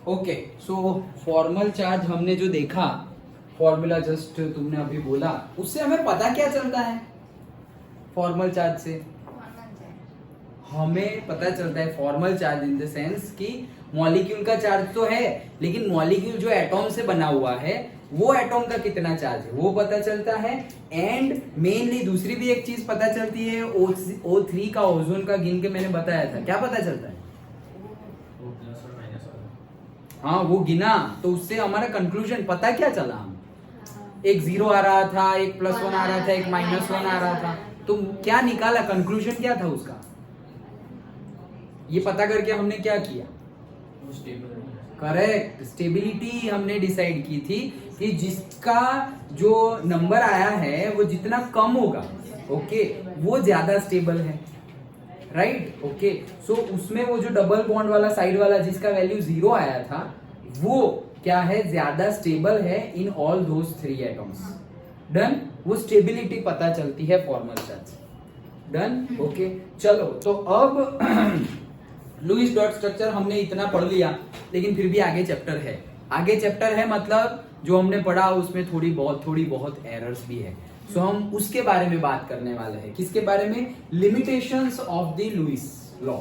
Okay, सो formal charge हमने जो देखा, फॉर्मूला जस्ट तुमने अभी बोला, उससे हमें पता क्या चलता है? फॉर्मल चार्ज से हमें पता चलता है formal charge in the sense कि मॉलिक्यूल का चार्ज तो है, लेकिन मॉलिक्यूल जो एटॉम से बना हुआ है वो एटॉम का कितना चार्ज है वो पता चलता है। एंड मेनली दूसरी भी एक चीज पता चलती है, O3 का, ओजोन का गिन के मैंने बताया था, क्या पता चलता है? हाँ, वो गिना तो उससे हमारा कंक्लूजन पता क्या चला? हम एक 0 आ रहा था, एक +1 आ रहा था, एक -1 आ रहा था, तो क्या निकाला? कंक्लूजन क्या था उसका? ये पता करके हमने क्या किया? करेक्ट, स्टेबिलिटी हमने डिसाइड की थी कि जिसका जो नंबर आया है वो जितना कम होगा, ओके, वो ज्यादा स्टेबल है, राइट? ओके, सो उसमें वो जो डबल बॉन्ड वाला साइड वाला जिसका वैल्यू 0 आया था वो क्या है? ज्यादा स्टेबल है in all those 3 atoms. Done? वो स्टेबिलिटी पता चलती है फॉर्मल चार्ज। डन? ओके, चलो तो अब लुईस डॉट स्ट्रक्चर हमने इतना पढ़ लिया, लेकिन फिर भी आगे चैप्टर है। आगे चैप्टर है मतलब जो हमने पढ़ा उसमें थोड़ी बहुत एरर्स भी है, सो हम उसके बारे में बात करने वाले हैं। किसके बारे में? Limitations of the Lewis law.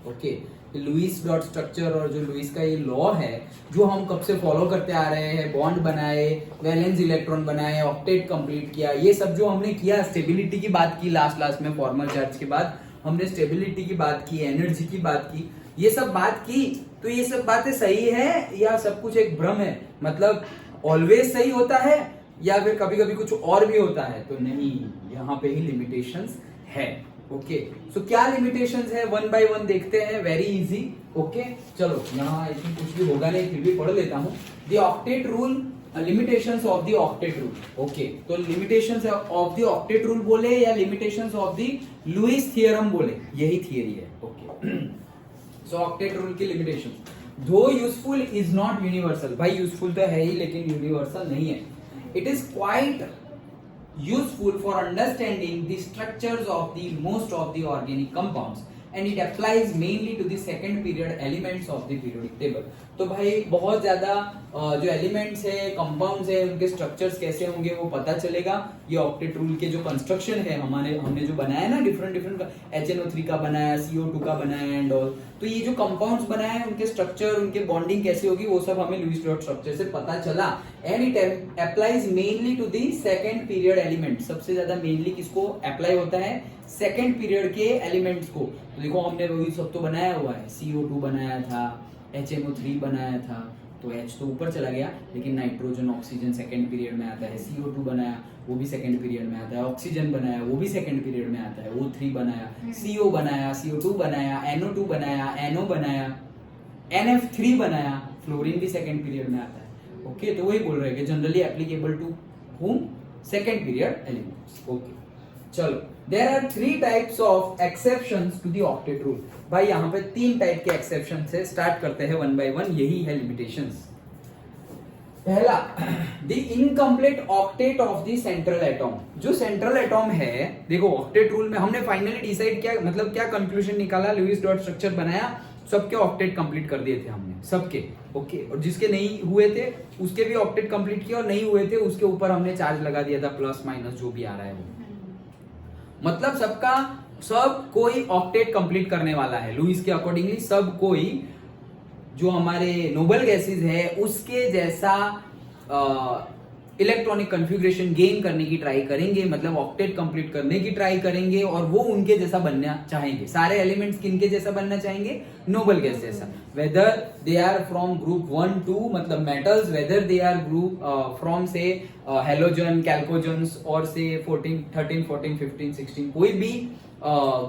Okay, Lewis dot structure और जो लुईस का ये लॉ है जो हम कब से फॉलो करते आ रहे हैं, बॉन्ड बनाए, वैलेंस इलेक्ट्रॉन बनाए, ऑक्टेट कंप्लीट किया, ये सब जो हमने किया, स्टेबिलिटी की बात की लास्ट में, फॉर्मल चार्ज के बाद हमने स्टेबिलिटी की बात की, एनर्जी की बात की, ये सब बात की, तो ये सब बातें सही है या सब कुछ एक भ्रम है? मतलब ऑलवेज सही होता है या फिर कभी कभी कुछ और भी होता है? तो नहीं, यहाँ पे ही लिमिटेशंस है। ओके, सो क्या लिमिटेशंस है? 1 by 1 देखते हैं, वेरी इजी। ओके, चलो यहाँ आई थिंक कुछ भी होगा नहीं, फिर भी पढ़ लेता हूँ। The octet rule, limitations of the octet rule. Okay, तो limitations of the octet rule बोले या limitations of the Lewis theorem बोले, यही थियरी है। ओके, सो ऑक्टेट रूल की limitation, though useful is not universal. भाई यूजफुल तो है ही लेकिन यूनिवर्सल नहीं है। It is quite useful for understanding the structures of the most of the organic compounds and it applies mainly to the second period elements of the periodic table। तो भाई बहुत ज्यादा जो एलिमेंट्स है, कंपाउंड्स है, उनके स्ट्रक्चर्स कैसे होंगे वो पता चलेगा। ये ऑक्टेट रूल के जो कंस्ट्रक्शन है हमने जो बनाया ना, डिफरेंट HNO3 का बनाया, CO2 का बनाया एंड ऑल, तो ये जो कंपाउंड्स बनाए उनके स्ट्रक्चर, उनके बॉन्डिंग कैसे होगी, वो सब हमें लुईस डॉट स्ट्रक्चर से पता चला। And it applies mainly to the second period element. सबसे ज्यादा मेनली किसको अप्लाई होता है? सेकंड पीरियड के एलिमेंट्स को। तो देखो हमने वही सब तो बनाया हुआ है, CO2 बनाया था, HNO3 बनाया था, तो H तो ऊपर चला गया, लेकिन नाइट्रोजन ऑक्सीजन सेकंड पीरियड में आता है, CO2 बनाया वो भी सेकंड पीरियड में आता है, ऑक्सीजन बनाया वो भी सेकंड पीरियड में आता है, O3 बनाया, CO बनाया, CO2 बनाया, NO2 बनाया, NO बनाया, NF3 बनाया, फ्लोरीन भी सेकंड पीरियड में आता है। ओके, तो वही बोल रहे हैं कि generally applicable to whom? Second period elements. Okay, चलो, there are 3 types of exceptions to the octet rule. भाई यहाँ पे 3 टाइप के एक्सेप्शन से स्टार्ट करते हैं 1 by 1, यही है लिमिटेशंस। पहला, the incomplete octet of the central atom. जो सेंट्रल एटॉम है, देखो ऑक्टेट रूल में हमने फाइनली डिसाइड किया, मतलब क्या कंक्लूजन निकाला, लुईस डॉट स्ट्रक्चर बनाया, सबके ऑक्टेट कंप्लीट कर दिए थे हमने, सबके। ओके, और जिसके नहीं हुए थे उसके भी ऑक्टेट कंप्लीट किया, और नहीं हुए थे उसके ऊपर हमने चार्ज लगा दिया था, प्लस माइनस जो भी आ रहा है वो। मतलब सब कोई ऑक्टेट कंप्लीट करने वाला है लुईस के अकॉर्डिंगली। सब कोई जो हमारे नोबल गैसेस है उसके जैसा इलेक्ट्रॉनिक कॉन्फ़िगरेशन गेन करने की ट्राई करेंगे, मतलब ऑक्टेट कंप्लीट करने की ट्राई करेंगे, और वो उनके जैसा बनना चाहेंगे। सारे एलिमेंट्स किनके जैसा बनना चाहेंगे? नोबल गैस जैसा। Whether they are from group 1 2 मतलब metals, whether they are group from से हेलोजन, कैल्कोजन्स और से 14 13 14 15 16 कोई भी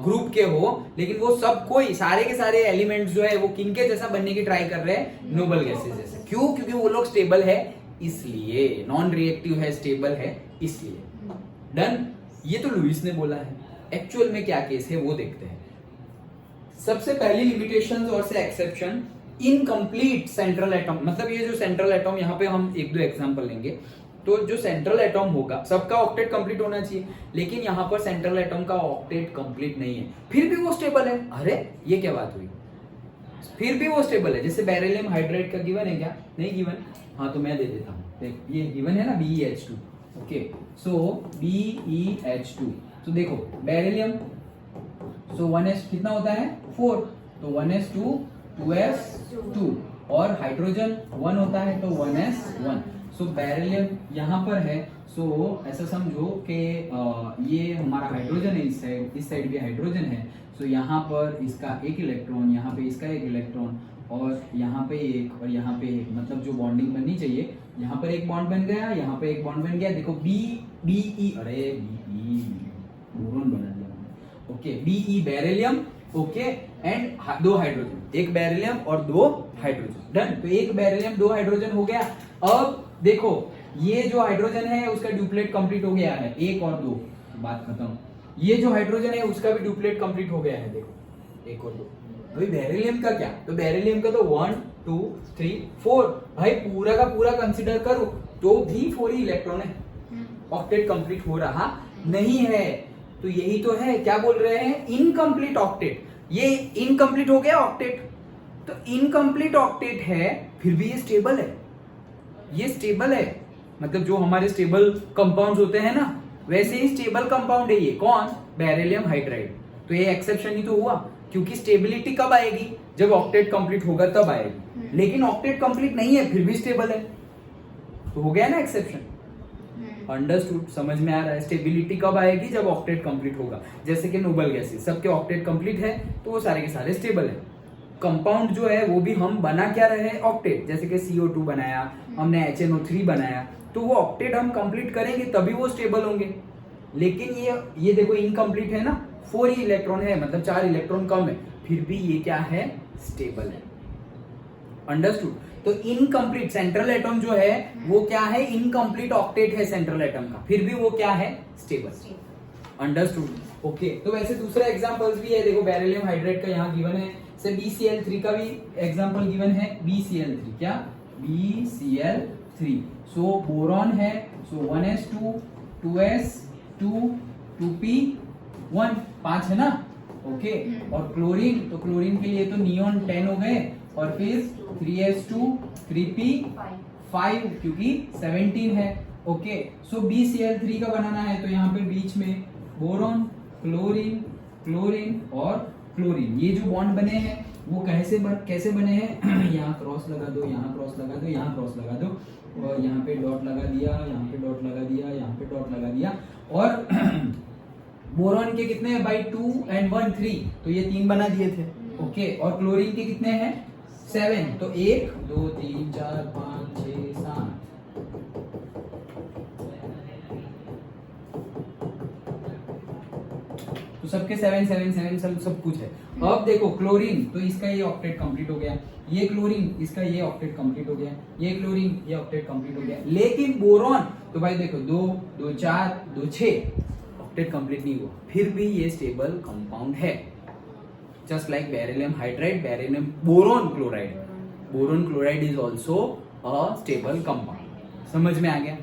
ग्रुप के हो, लेकिन वो सब कोई सारे के सारे एलिमेंट्स जो है वो किनके जैसा बनने की ट्राई कर रहे हैं? नोबल गैसेस जैसे। क्यों? क्योंकि वो लोग स्टेबल है इसलिए, नॉन रिएक्टिव है, स्टेबल है इसलिए। डन? ये तो लुईस ने बोला है। एक्चुअल में क्या केस है वो देखते हैं। सबसे पहली लिमिटेशन और से एक्सेप्शन, इनकम्प्लीट सेंट्रल एटॉम। मतलब ये जो सेंट्रल एटॉम, यहाँ पे हम 1-2 एग्जांपल लेंगे। तो जो सेंट्रल एटॉम होगा सबका ऑक्टेट कंप्लीट होना चाहिए, लेकिन यहाँ पर सेंट्रल एटॉम का ऑक्टेट कंप्लीट नहीं है, फिर भी वो स्टेबल है। अरे ये क्या बात हुई? फिर भी वो स्टेबल है। जैसे बेरिलियम हाइड्राइड का गिवन है क्या? नहीं गिवन। हाँ तो मैं दे देता हूँ, देख ये गिवन है ना BeH2। ओके सो BeH2, तो देखो बेरिलियम, सो 1s कितना होता है 4, तो 1s2 2s2, और हाइड्रोजन 1 होता है तो 1s1। सो बेरिलियम यहाँ पर है, सो ऐसा समझो कि ये हमारा हाइड्रोजन है, इस साइड भी हाइड्रोजन है। सो यहाँ पर इसका एक इलेक्ट्रॉन, यहाँ पे इसका एक इलेक्ट्रॉन, और यहाँ पे एक और यहाँ पे एक, मतलब जो बॉन्डिंग बननी चाहिए, यहाँ पर एक बॉन्ड बन गया, यहाँ पे एक बॉन्ड बन गया। देखो BE, अरे BE बोरॉन बना दिया मैंने। Okay BE beryllium, okay and 2 hydrogen, एक बेरिलियम और 2 हाइड्रोजन, डन। तो एक बेरिलियम 2 हाइड्रोजन हो गया। अब देखो ये जो हाइड्रोजन है उसका ड्यूप्लेट कंप्लीट हो गया है, 1 और 2, बात खत्म। ये जो हाइड्रोजन है उसका भी ड्यूप्लेट कंप्लीट हो गया है, देखो 1 और 2। भाई बेरिलियम का क्या? तो बेरिलियम का तो 1 2 3 4, भाई पूरा का पूरा कंसीडर करो तो भी 4 ही इलेक्ट्रॉन है, ऑक्टेट कंप्लीट हो रहा नहीं है। तो यही तो है, क्या बोल रहे हैं, इनकम्प्लीट ऑक्टेट। ये इनकम्प्लीट हो गया ऑक्टेट, तो इनकम्प्लीट ऑक्टेट है फिर भी ये स्टेबल है, ये स्टेबल है। मतलब जो हमारे स्टेबल कंपाउंड्स होते हैं ना, वैसे ही स्टेबल कंपाउंड है ये। कौन? Beryllium hydride. तो ये एक्सेप्शन ही तो हुआ, क्योंकि स्टेबिलिटी कब आएगी? जब ऑक्टेट कंप्लीट होगा तब आएगी, लेकिन ऑक्टेट कंप्लीट नहीं है फिर भी स्टेबल है, तो हो गया ना एक्सेप्शन। अंडरस्टूड, समझ में आ रहा है? स्टेबिलिटी कब आएगी? जब ऑक्टेट कंप्लीट होगा। जैसे कि नोबल गैसेस सबके ऑक्टेट कंप्लीट है तो वो सारे के सारे स्टेबल है। कंपाउंड जो है वो भी हम बना क्या रहे हैं, ऑक्टेट। जैसे कि CO2 बनाया हमने, HNO3 बनाया, तो वो ऑक्टेट हम कंप्लीट करेंगे तभी वो स्टेबल होंगे। लेकिन ये देखो इनकम्प्लीट है ना, 4 ही इलेक्ट्रॉन है, मतलब 4 इलेक्ट्रॉन कम है, फिर भी ये क्या है, स्टेबल है। अंडरस्टूड? तो इनकम्प्लीट सेंट्रल एटम जो है वो क्या है, इनकम्प्लीट ऑक्टेट है सेंट्रल एटम का, फिर भी वो क्या है, स्टेबल। अंडरस्टूड? ओके तो वैसे दूसरा एग्जांपल्स भी है, देखो बेरिलियम हाइड्राइड का यहाँ गिवन है, से BCl3 का भी एग्जांपल गिवन है। BCl3 क्या, BCl3। सो बोरॉन है, सो 1s2 2s2 2p1, 5 है ना, ओके। और क्लोरीन, तो क्लोरीन के लिए तो नियोन 10 हो गए, और फिर 3s2 3p5 क्योंकि 17 है, ओके। सो BCl3 का बनाना है तो यहाँ पे बीच में बोरॉन, क्लोरीन, क्लोरीन और क्लोरीन, ये जो बॉन्ड बने हैं वो कैसे बने हैं यहाँ क्रॉस लगा दो, यहाँ क्रॉस लगा दो, यहाँ क्रॉस लगा दो, और यहाँ पे डॉट लगा दिया, यहाँ पे डॉट लगा दिया, यहाँ पे डॉट लगा दिया। और बोरॉन के कितने हैं भाई, 2 and 1 3, तो ये 3 बना दिए थे, ओके। और क्लोरीन के कितने हैं, 7, तो 1 2 3 4 5 6 7, तो सबके 7 7 7 सब कुछ है। अब देखो क्लोरीन, तो इसका ये ऑक्टेट कंप्लीट हो गया, ये क्लोरीन इसका ये ऑक्टेट कंप्लीट हो गया, ये क्लोरीन ये ऑक्टेट कंप्लीट हो गया। लेकिन बोरॉन तो भाई देखो 2 2 4 2 6 ऑक्टेट कंप्लीट नहीं हुआ, फिर भी ये स्टेबल कंपाउंड है। Just like beryllium hydride, beryllium boron chloride, boron chloride is also a stable compound. समझ में आ गया?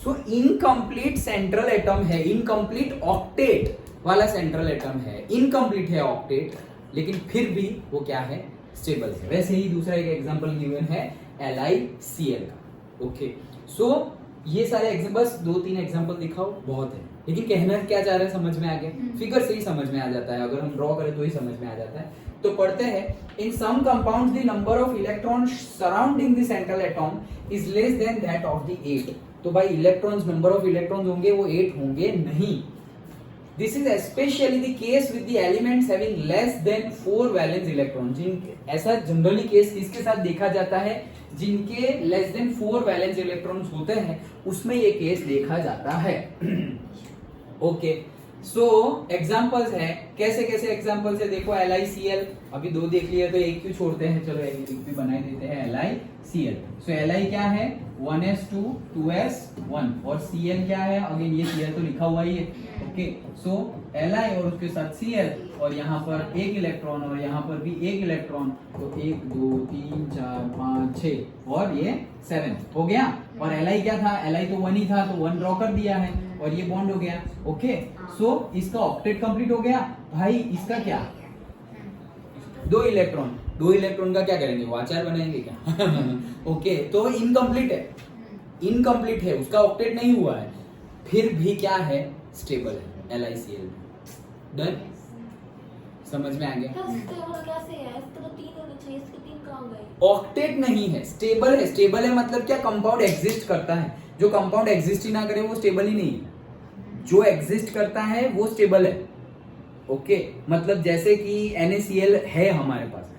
सो इनकम्प्लीट सेंट्रल एटम है, इनकम्प्लीट ऑक्टेट वाला सेंट्रल एटम है, इनकम्प्लीट है ऑक्टेट, लेकिन फिर भी वो क्या है, स्टेबल है। वैसे ही दूसरा एक एग्जांपल गिवन है LiCl का, ओके। सो ये सारे बस 2-3 एग्जांपल दिखाओ बहुत है, लेकिन कहना क्या चाह रहे हैं समझ में आ गया, फिगर से ही समझ में आ जाता है, अगर हम ड्रॉ करें तो ही समझ में आ जाता है। तो पढ़ते हैं, in some compounds the number of electrons surrounding the central atom is less than that of the 8। तो भाई इलेक्ट्रॉन्स, नंबर ऑफ इलेक्ट्रॉन्स होंगे वो 8 होंगे नहीं। This is especially the case with the elements having less than 4 valence electrons। ऐसा generally case किसके साथ देखा जाता है, जिनके लेस देन 4 वैलेंस इलेक्ट्रॉन्स होते हैं, उसमें ये केस देखा जाता है। ओके सो एग्जांपल्स है, कैसे कैसे एग्जांपल्स है, देखो LiCl अभी 2 देख लिया तो एक क्यों छोड़ते हैं, चलो एक भी बना देते हैं, LiCl। सो Li क्या है, 1s2 2s1, और Cl क्या है, अगेन ये Cl तो लिखा हुआ ही है, ओके। सो Li और उसके साथ Cl, और यहाँ पर एक इलेक्ट्रॉन और यहाँ पर भी एक इलेक्ट्रॉन, तो 1 2 3 4 5 6 और ये 7 हो गया। और Li क्या था, Li तो 1 ही था, तो 1 ड्रॉ कर दिया है और ये बॉन्ड हो गया, ओके। सो इसका ऑक्टेट कंप्लीट हो गया। भाई इसका क्या, 2 इलेक्ट्रॉन, 2 इलेक्ट्रॉन का क्या करेंगे, वो अचार बनाएंगे क्या? ओके तो इनकम्प्लीट है, इनकम्प्लीट है, उसका ऑक्टेट नहीं हुआ है, फिर भी क्या है, स्टेबल है, LiCl। डन, समझ में आ गया? ऑक्टेट नहीं है, स्टेबल है। स्टेबल है मतलब क्या, कंपाउंड एग्जिस्ट करता है। जो कंपाउंड एग्जिस्ट ही ना करे वो स्टेबल ही नहीं है, जो एग्जिस्ट करता है वो स्टेबल है। ओके मतलब जैसे कि NaCl है हमारे पास,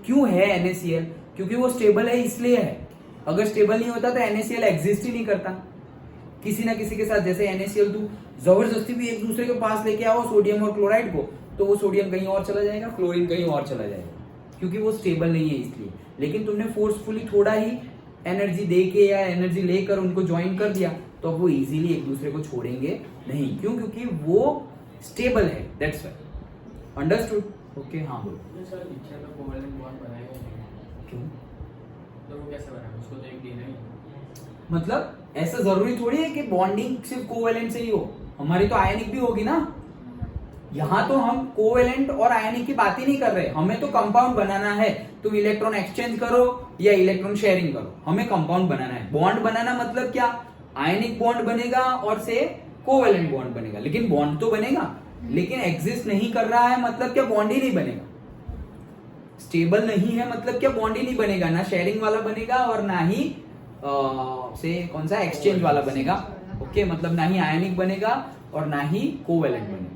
क्यों है NaCl, क्योंकि वो स्टेबल है इसलिए है। अगर स्टेबल नहीं होता तो NaCl एग्जिस्ट ही नहीं करता किसी ना किसी के साथ। जैसे NaCl तू जबरदस्ती भी एक दूसरे के पास लेके आओ सोडियम और क्लोराइड को, तो वो सोडियम कहीं और चला जाएगा, क्लोरीन कहीं और चला जाएगा, क्योंकि वो स्टेबल नहीं है इसलिए। लेकिन तुमने फोर्सफुली थोड़ा ही एनर्जी दे के या एनर्जी लेकर उनको ज्वाइन कर दिया, तो वो इजीली एक दूसरे को छोड़ेंगे नहीं, क्यों, क्योंकि वो स्टेबल है, दैट्स व्हाई। अंडरस्टूड? ओके हाँ बोलो सर। लिथियम में कोवेलेंट बॉन्ड बनाएगा क्यों, तो वो कैसे बना, उसको तो एक देना ही। मतलब ऐसा जरूरी थोड़ी है कि बॉन्डिंग सिर्फ कोवेलेंट से ही हो, हमारी तो आयनिक भी होगी ना। यहाँ तो हम कोवेलेंट और आयनिक की बात ही नहीं कर रहे, हमें तो कंपाउंड बनाना है। तुम इलेक्ट्रॉन एक्सचेंज करो या इलेक्ट्रॉन शेयरिंग करो, हमें कंपाउंड बनाना है। बॉन्ड बनाना मतलब क्या, आयनिक बॉन्ड बनेगा और से कोवेलेंट बॉन्ड बनेगा, लेकिन बॉन्ड तो बनेगा, लेकिन एग्जिस्ट नहीं कर रहा है मतलब क्या, बॉन्ड ही नहीं बनेगा। स्टेबल नहीं है मतलब क्या, बॉन्ड ही नहीं बनेगा, ना शेयरिंग वाला बनेगा और ना ही से कौन सा एक्सचेंज वाला बनेगा। ओके मतलब ना ही आयनिक बनेगा और ना ही कोवेलेंट बनेगा।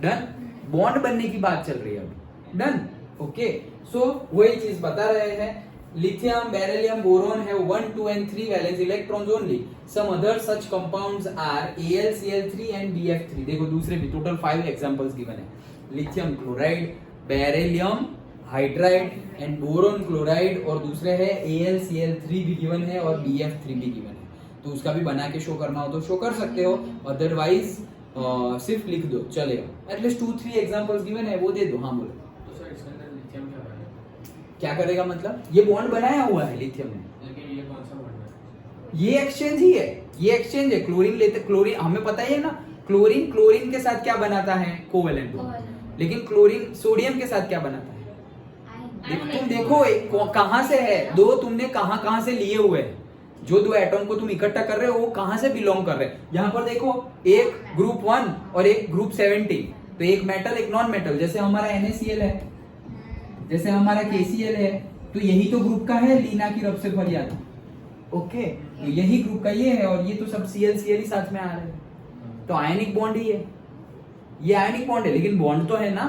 डन, बॉन्ड बनने की बात चल रही है अभी। डन, ओके सो वही चीज बता रहे हैं। Lithium, beryllium, boron have 1, 2 and 3 valence electrons only. Some other such compounds are AlCl3 and BF3. देखो दूसरे भी टोटल 5 एग्जांपल्स गिवन है। Lithium chloride, beryllium hydride and boron chloride, और दूसरे है AlCl3 भी गिवन है और BF3 भी गिवन है। तो उसका भी बना के शो करना हो तो शो कर सकते हो, अदरवाइज सिर्फ लिख दो चलेगा। एटलीस्ट 2-3 एग्जांपल्स गिवन है, वो दे दो। हाँ बोलो। तो सर इसके अंदर लिथियम क्या बना, क्या करेगा मतलब, ये बॉन्ड बनाया हुआ है लिथियम में, लेकिन ये कौन सा बॉन्ड है, ये एक्सचेंज ही है, ये एक्सचेंज है। क्लोरीन लेते, क्लोरीन हमें पता ही है ना, क्लोरीन क्लोरीन के साथ क्या बनाता है, कोवेलेंट बॉन्ड। लेकिन क्लोरीन सोडियम के साथ क्या बनाता है, तुम देखो कहां से है, दो तुमने कहां से लिए हुए हैं, जो 2 एटॉम को तुम इकट्ठा कर रहे हो वो कहां से बिलोंग कर रहे हैं। यहाँ पर देखो एक ग्रुप 1 और एक ग्रुप 17, तो एक मेटल एक नॉन मेटल, जैसे हमारा NaCl है, जैसे हमारा KCl है, तो यही तो ग्रुप का है, लीना की रब से फरियाद। ओके तो यही ग्रुप का ये है, और ये तो सब Cl ही साथ में आ रहे हैं, तो आयनिक बॉन्ड ही है, ये आयनिक बॉन्ड है, लेकिन बॉन्ड तो है ना।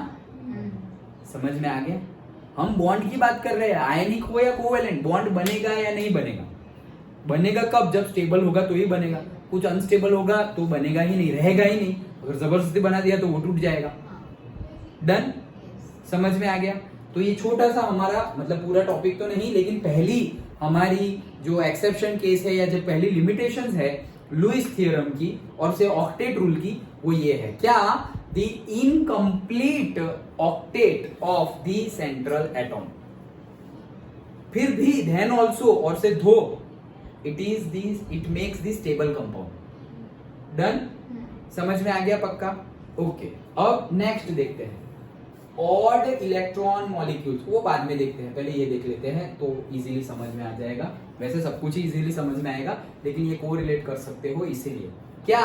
समझ में आ गया, हम बॉन्ड की बात कर रहे हैं, आयनिक हो या कोवेलेंट, बॉन्ड बनेगा या नहीं बनेगा। बनेगा कब, जब स्टेबल होगा तो ही बनेगा, कुछ अनस्टेबल होगा तो बनेगा ही नहीं, रहेगा ही नहीं। अगर जबरदस्ती बना दिया तो वो टूट जाएगा। डन, समझ में आ गया। तो ये छोटा सा हमारा मतलब पूरा टॉपिक तो नहीं, लेकिन पहली हमारी जो एक्सेप्शन केस है या जो पहली लिमिटेशंस है लुईस थ्योरम की और से ऑक्टेट रूल की, वो ये है क्या, the incomplete octet of the central atom. फिर भी देन ऑल्सो और से धो it makes the stable compound. Done? समझ में आ गया पक्का? ओके अब नेक्स्ट देखते हैं ऑड इलेक्ट्रॉन मॉलिक्यूल्स, वो बाद में देखते हैं, पहले ये देख लेते हैं तो इजीली समझ में आ जाएगा। वैसे सब कुछ ही इजीली समझ में आएगा, लेकिन ये को रिलेट कर सकते हो इसीलिए। क्या,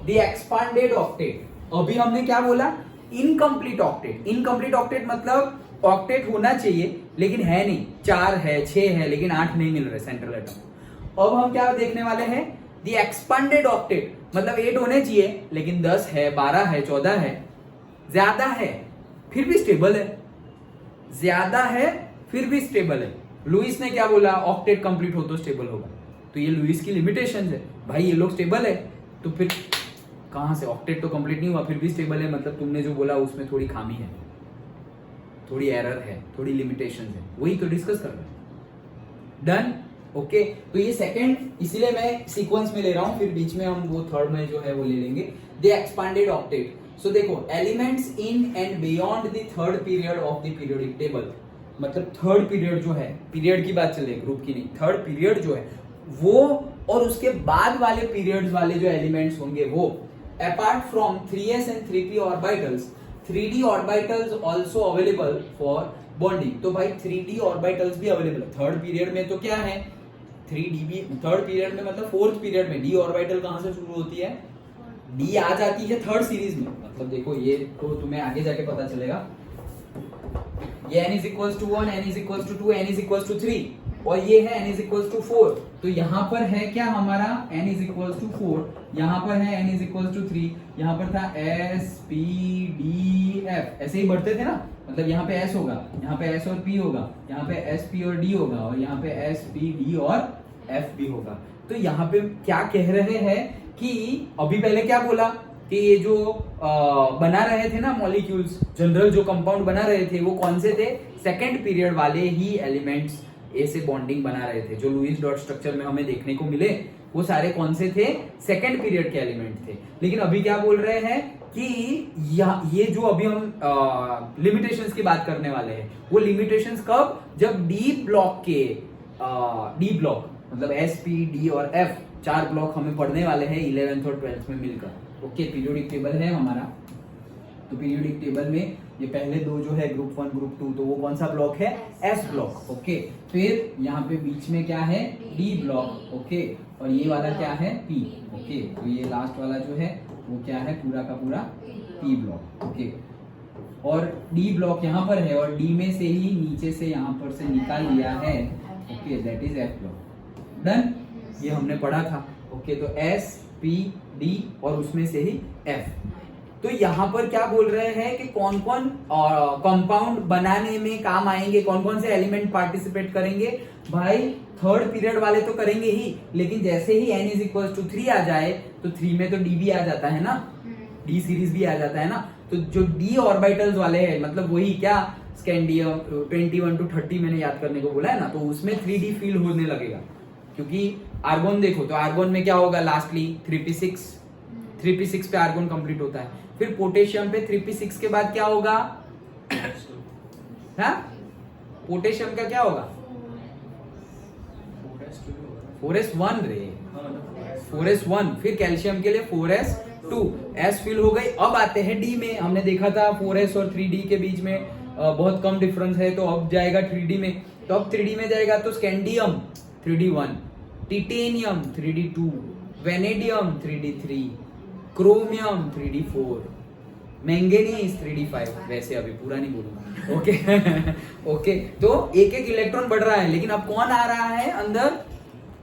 द एक्सपांडेड ऑक्टेट। अभी हमने क्या बोला, इनकम्प्लीट ऑक्टेट। इनकम्प्लीट ऑक्टेट मतलब ऑक्टेट होना चाहिए लेकिन है नहीं, 4 है 6 है लेकिन 8 नहीं मिल रहे सेंट्रल एटम। अब हम क्या देखने वाले हैं, द एक्सपांडेड ऑक्टेट, मतलब 8 होने चाहिए लेकिन 10 है 12 है 14 है, ज्यादा है फिर भी स्टेबल है, ज्यादा है फिर भी स्टेबल है। लुईस ने क्या बोला, ऑक्टेट कंप्लीट हो तो स्टेबल होगा, तो ये लुईस की लिमिटेशन है भाई, ये लोग स्टेबल है तो फिर कहां से, ऑक्टेट तो कंप्लीट नहीं हुआ फिर भी स्टेबल है, मतलब तुमने जो बोला उसमें थोड़ी खामी है, थोड़ी एरर है, थोड़ी लिमिटेशन है, वही तो डिस्कस कर रहे हैं। डन, ओके तो ये सेकंड, इसीलिए मैं सीक्वेंस में ले रहा हूं, फिर बीच में हम वो थर्ड में जो है वो ले लेंगे। द एक्सपांडेड ऑक्टेट, सो देखो elements in and beyond the third period of the periodic table, मतलब थर्ड पीरियड जो है, पीरियड की बात चल रही है ग्रुप की नहीं, थर्ड पीरियड जो है वो और उसके बाद वाले पीरियड्स वाले जो एलिमेंट्स होंगे वो, apart from 3s and 3p orbitals, 3d orbitals also available for bonding. तो भाई 3d ऑर्बिटल्स भी अवेलेबल है थर्ड पीरियड में। तो क्या है 3d भी थर्ड पीरियड में, मतलब फोर्थ पीरियड में d ऑर्बिटल कहां से शुरू होती है, d आ जाती है थर्ड सीरीज में। मतलब देखो ये तो तुम्हें आगे जाके पता चलेगा। ये n is equal to 1, n is equal to 2, n is equal to 3 और ये है n इज इक्वल टू 4। तो यहाँ पर है क्या हमारा n इज इक्वल टू 4, यहाँ पर है n इज इक्वल टू 3, यहाँ पर था s p d f, ऐसे ही बढ़ते थे ना। मतलब यहाँ पे s होगा, यहाँ पे s और p होगा, यहाँ पे s p और d होगा और यहाँ पे s p d और f भी होगा। तो यहाँ पे क्या कह रहे हैं कि अभी पहले क्या बोला कि ये जो बना रहे थे ना मॉलिक्यूल्स, जनरल जो कंपाउंड बना रहे थे वो कौन से थे, सेकंड पीरियड वाले ही एलिमेंट्स ए से बॉन्डिंग बना रहे थे। जो लुईस डॉट स्ट्रक्चर में हमें देखने को मिले वो सारे कौन से थे, सेकंड पीरियड के एलिमेंट थे। लेकिन अभी क्या बोल रहे हैं कि ये जो अभी हम लिमिटेशंस की बात करने वाले हैं, वो लिमिटेशंस कब, जब डी ब्लॉक के डी ब्लॉक मतलब एस पी डी और एफ 4 ब्लॉक हमें पढ़ने वाले हैं 11th और 12th में मिलकर। ओके पीरियोडिक टेबल है हमारा। तो पीरियोडिक टेबल में ये पहले दो जो है ग्रुप 1 ग्रुप 2, तो वो कौन सा ब्लॉक है, एस ब्लॉक। ओके फिर यहाँ पे बीच में क्या है, डी ब्लॉक। ओके और ये वाला क्या है, पी। ओके तो ये लास्ट वाला जो है वो क्या है, पूरा का पूरा पी ब्लॉक। ओके और डी ब्लॉक यहाँ पर है और डी में से ही नीचे से यहाँ पर से निकाल लिया है। Okay that is F block. Done, ये हमने पढ़ा था। ओके तो एस पी डी और उसमें से ही एफ। तो यहाँ पर क्या बोल रहे हैं कि कौन कौन कंपाउंड बनाने में काम आएंगे, कौन कौन से एलिमेंट पार्टिसिपेट करेंगे। भाई थर्ड पीरियड वाले तो करेंगे ही, लेकिन जैसे ही n इज इक्वल टू 3 आ जाए तो 3 में तो d भी आ जाता है ना, d सीरीज भी आ जाता है ना। तो जो d ऑर्बिटल्स वाले हैं, मतलब वही क्या स्कैंडियम 21 to 30 मैंने याद करने को बोला है ना, तो उसमें 3d फील होने लगेगा। क्योंकि आर्गोन देखो तो आर्गोन में क्या होगा, लास्टली 3p6 पे आर्गोन कंप्लीट होता है। फिर पोटेशियम पे 3p6 के बाद क्या होगा, हाँ पोटेशियम का क्या होगा, 4s1 रे, 4s1। फिर कैल्शियम के लिए 4s2, s फिल हो गई। अब आते हैं डी में। हमने देखा था 4s और 3d के बीच में बहुत कम डिफरेंस है, तो अब जाएगा 3d में। तो अब 3d में जाएगा तो scandium 3d1, titanium 3d2, vanadium 3d3, chromium 3d4, manganese 3d5। वैसे अभी पूरा नहीं बोलूंगा। ओके ओके तो एक एक इलेक्ट्रॉन बढ़ रहा है, लेकिन अब कौन आ रहा है अंदर,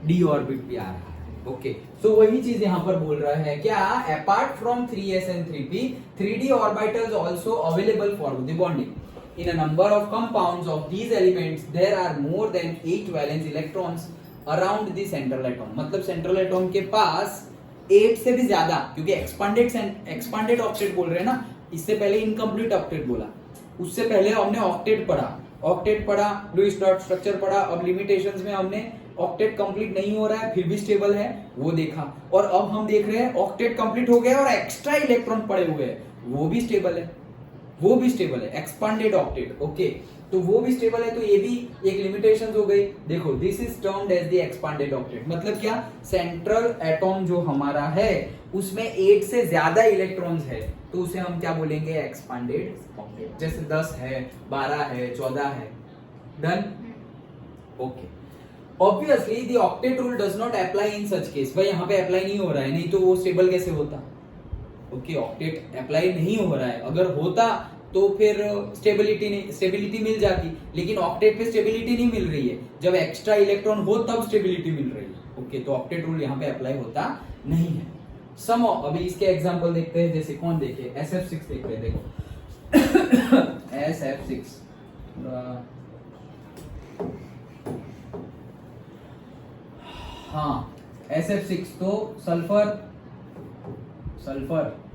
डी ऑर्बिट भी आ रहा है। ओके सो वही चीज यहाँ पर बोल रहा है क्या, apart from 3s and 3p 3d orbitals also available for the bonding. In a number of compounds of these elements there are more than 8 valence electrons around the central atom. मतलब central atom के पास 8 से भी ज्यादा, क्योंकि expanded octet बोल रहे हैं ना, इससे पहले इनकम्प्लीट ऑक्टेट बोला, उससे पहले हमने ऑक्टेट पढ़ा, लुईस डॉट स्ट्रक्चर पढ़ा। अब लिमिटेशंस में हमने ऑक्टेट कंप्लीट नहीं हो रहा है फिर भी स्टेबल है वो देखा, और अब हम देख रहे हैं ऑक्टेट कंप्लीट हो गया और एक्स्ट्रा इलेक्ट्रॉन पड़े हुए हैं, वो भी स्टेबल है, एक्सपांडेड ऑक्टेट। ओके तो वो भी स्टेबल है, तो ये भी एक लिमिटेशन हो गई। देखो this is termed as the expanded octet. मतलब क्या, सेंट्रल एटॉम जो हमारा है उसमें 8 से ज्यादा इलेक्ट्रॉन्स है, तो उसे हम क्या बोलेंगे, एक्सपांडेड ऑक्टेट। जैसे 10 है, 12 है, 14 है। Done. Okay obviously the octet rule does not apply in such case. भाई यहाँ पे अप्लाई नहीं हो रहा है, नहीं तो वो स्टेबल कैसे होता। ओके ऑक्टेट अप्लाई नहीं हो रहा है, अगर होता तो फिर स्टेबिलिटी मिल जाती, लेकिन ऑक्टेट पे स्टेबिलिटी नहीं मिल रही है। जब एक्स्ट्रा इलेक्ट्रॉन हो तब स्टेबिलिटी मिल रही है। ओके तो ऑक्टेट रूल यहाँ पे अप्लाई होता नहीं है। सम अभी इसके एग्जांपल देखते हैं, जैसे कौन देखे, SF6 देखते हैं। देखो SF6 हाँ SF6 तो सल्फर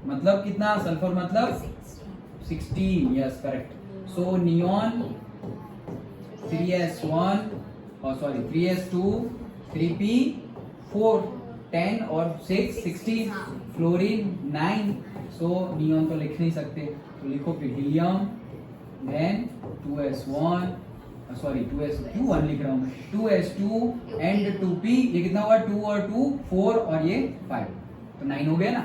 मतलब कितना, सल्फर मतलब 16, यस करेक्ट। सो नियॉन 3s1 और सॉरी 3s2 3p4 10 और 6 16, फ्लोरीन 9। सो नियॉन तो लिख नहीं सकते, तो लिखो फिर helium, then 2s1 sorry 2s2 लिख रहा हूँ मैं, 2s2 एंड 2p। ये कितना हुआ, 2 और 2 4 और ये 5, तो 9 हो गया ना।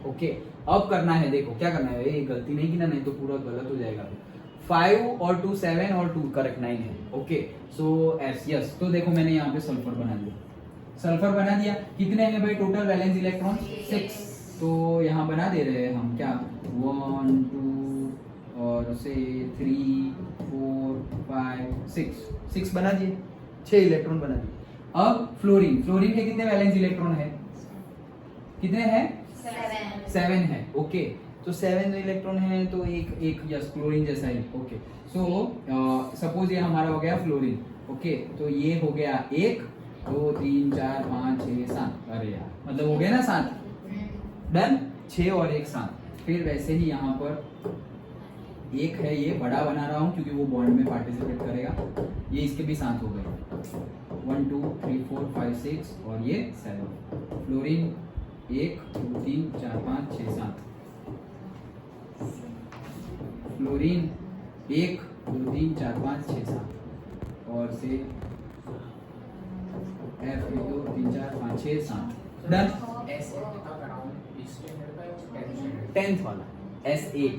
ओके अब करना है, देखो क्या करना है, ये गलती नहीं की ना, नहीं तो पूरा गलत हो जाएगा। 5 और 2 7 और 2 करेक्ट 9 है। ओके सो एस यस, तो देखो मैंने यहाँ पे सल्फर बना दिया, सल्फर बना दिया। कितने हैं भाई टोटल वैलेंस इलेक्ट्रॉन? 6। तो यहाँ बना दे रहे हैं हम क्या 1 2 और से 3 4 5 6 बना दिए, 6 इलेक्ट्रॉन बना दिए। अब फ्लोरीन, फ्लोरीन के कितने वैलेंस इलेक्ट्रॉन है? कितने हैं? 7 है। ओके तो 7 इलेक्ट्रॉन है तो एक यस क्लोरीन जैसा ही। ओके सो सपोज ये हमारा हो गया फ्लोरीन। ओके तो ये हो गया 1 2 3 4 5 6 7, अरे यार मतलब हो गया ना 7, डन। 6 और 1 7। फिर वैसे ही यहाँ पर एक है, ये बड़ा बना रहा हूँ क्योंकि वो बॉन्ड में पार्टिसिपेट करेगा, ये इसके भी 7 हो गए 1 2 3 4 5 6 और ये 7। फ्लोरीन 1 2 3 4 5 6 7, फ्लोरीन 1 2 3 4 5 6 7 और से F 1 2 3 4 5 6 7, डन। S8 का अराउंड इस स्टैंडर्ड का या 10th वाला S8।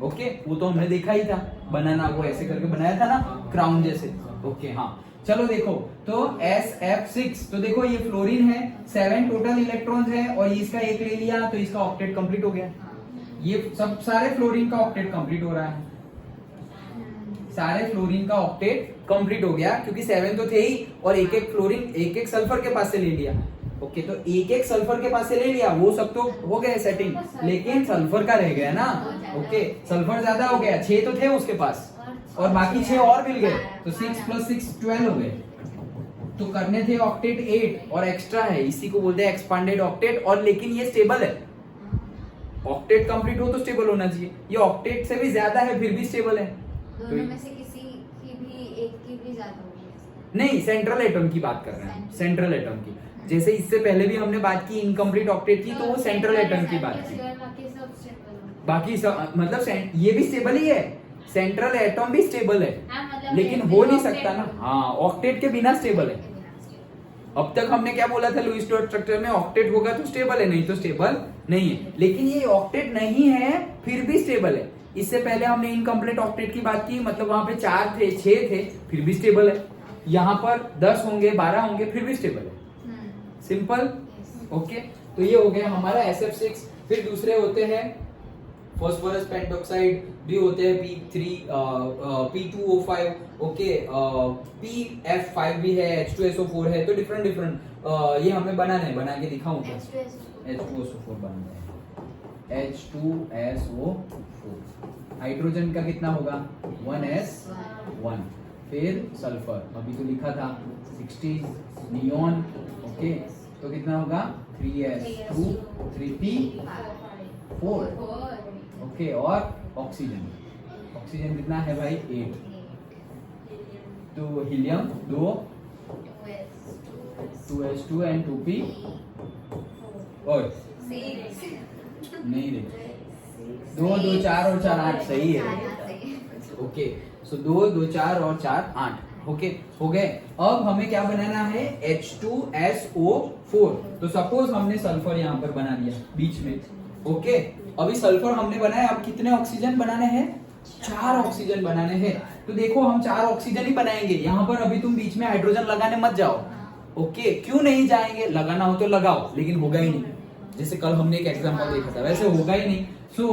ओके वो तो हमने देखा ही था, बनाना वो ऐसे करके बनाया था ना क्राउन जैसे। ओके हाँ चलो देखो तो SF6, तो देखो ये फ्लोरीन है, 7 टोटल इलेक्ट्रॉन्स है और इसका एक ले लिया तो इसका ऑक्टेट कंप्लीट हो गया। ये सब सारे फ्लोरीन का ऑक्टेट कंप्लीट हो रहा है, सारे फ्लोरीन का ऑक्टेट कंप्लीट हो गया क्योंकि 7 तो थे ही और एक एक फ्लोरीन एक एक सल्फर के पास से ले लिया। ओके तो एक एक सल्फर के पास से ले लिया, वो सब तो हो गए सेटिंग, लेकिन सल्फर का रह गया ना। ओके सल्फर ज्यादा हो गया, 6 तो थे उसके पास और बाकी 6 और मिल गए तो 6 + 6 12 हो गए। तो करने थे ऑक्टेट 8 और एक्स्ट्रा है, इसी को बोलते हैं एक्सपांडेड ऑक्टेट। और लेकिन ये स्टेबल है, ऑक्टेट कंप्लीट हो तो स्टेबल होना चाहिए, ये ऑक्टेट से भी ज्यादा है फिर भी स्टेबल है। दोनों में से किसी की भी एक की भी ज्यादा होगी? नहीं सेंट्रल एटम की बात कर रहे हैं, सेंट्रल एटम की। जैसे इससे पहले भी हमने बात की इनकम्प्लीट ऑक्टेट की, तो वो सेंट्रल एटम की बात की। बाकी सब मतलब ये भी स्टेबल ही है, सेंट्रल एटम भी स्टेबल है लेकिन हो नहीं सकता ना। हाँ ऑक्टेट के बिना स्टेबल है। अब तक हमने क्या बोला था लुईस डॉट स्ट्रक्चर में ऑक्टेट होगा तो स्टेबल है, नहीं तो स्टेबल नहीं है। लेकिन ये ऑक्टेट नहीं है फिर भी स्टेबल है। इससे पहले हमने इनकम्प्लीट ऑक्टेट की बात की, मतलब वहां पे 4 थे 6 थे फिर भी स्टेबल है। यहाँ पर 10 होंगे 12 होंगे फिर भी स्टेबल है। सिंपल। ओके तो ये हो गया हमारा SF6। फिर दूसरे होते हैं फास्फोरस पेंटॉक्साइड भी होते हैं P2O5। ओके PF5 भी है, H2SO4 है, तो डिफरेंट ये हमें बनाना है, बना के दिखाऊं क्या? H2SO4 बनाना है, H2SO4। हाइड्रोजन का कितना होगा 1s1। फिर सल्फर अभी तो लिखा था 60 नियॉन। ओके तो कितना होगा 3s2 3p4। ओके और ऑक्सीजन, ऑक्सीजन कितना है भाई 8। तो हीलियम 2s2 एंड 2p और नहीं देखो 2 2 4 और 4 8 सही है। ओके सो 2 2 4 और 4 8। ओके हो गए। अब हमें क्या बनाना है H2SO4। तो सपोज हमने सल्फर यहाँ पर बना दिया बीच में। ओके अभी सल्फर हमने बनाया, अब कितने ऑक्सीजन बनाने हैं? 4 ऑक्सीजन बनाने हैं। तो देखो हम 4 ऑक्सीजन ही बनाएंगे, यहाँ पर अभी तुम बीच में हाइड्रोजन लगाने मत जाओ। ओके क्यों नहीं जाएंगे, लगाना हो तो लगाओ लेकिन होगा ही नहीं। जैसे कल हमने एक एग्जांपल देखा था वैसे होगा ही नहीं। सो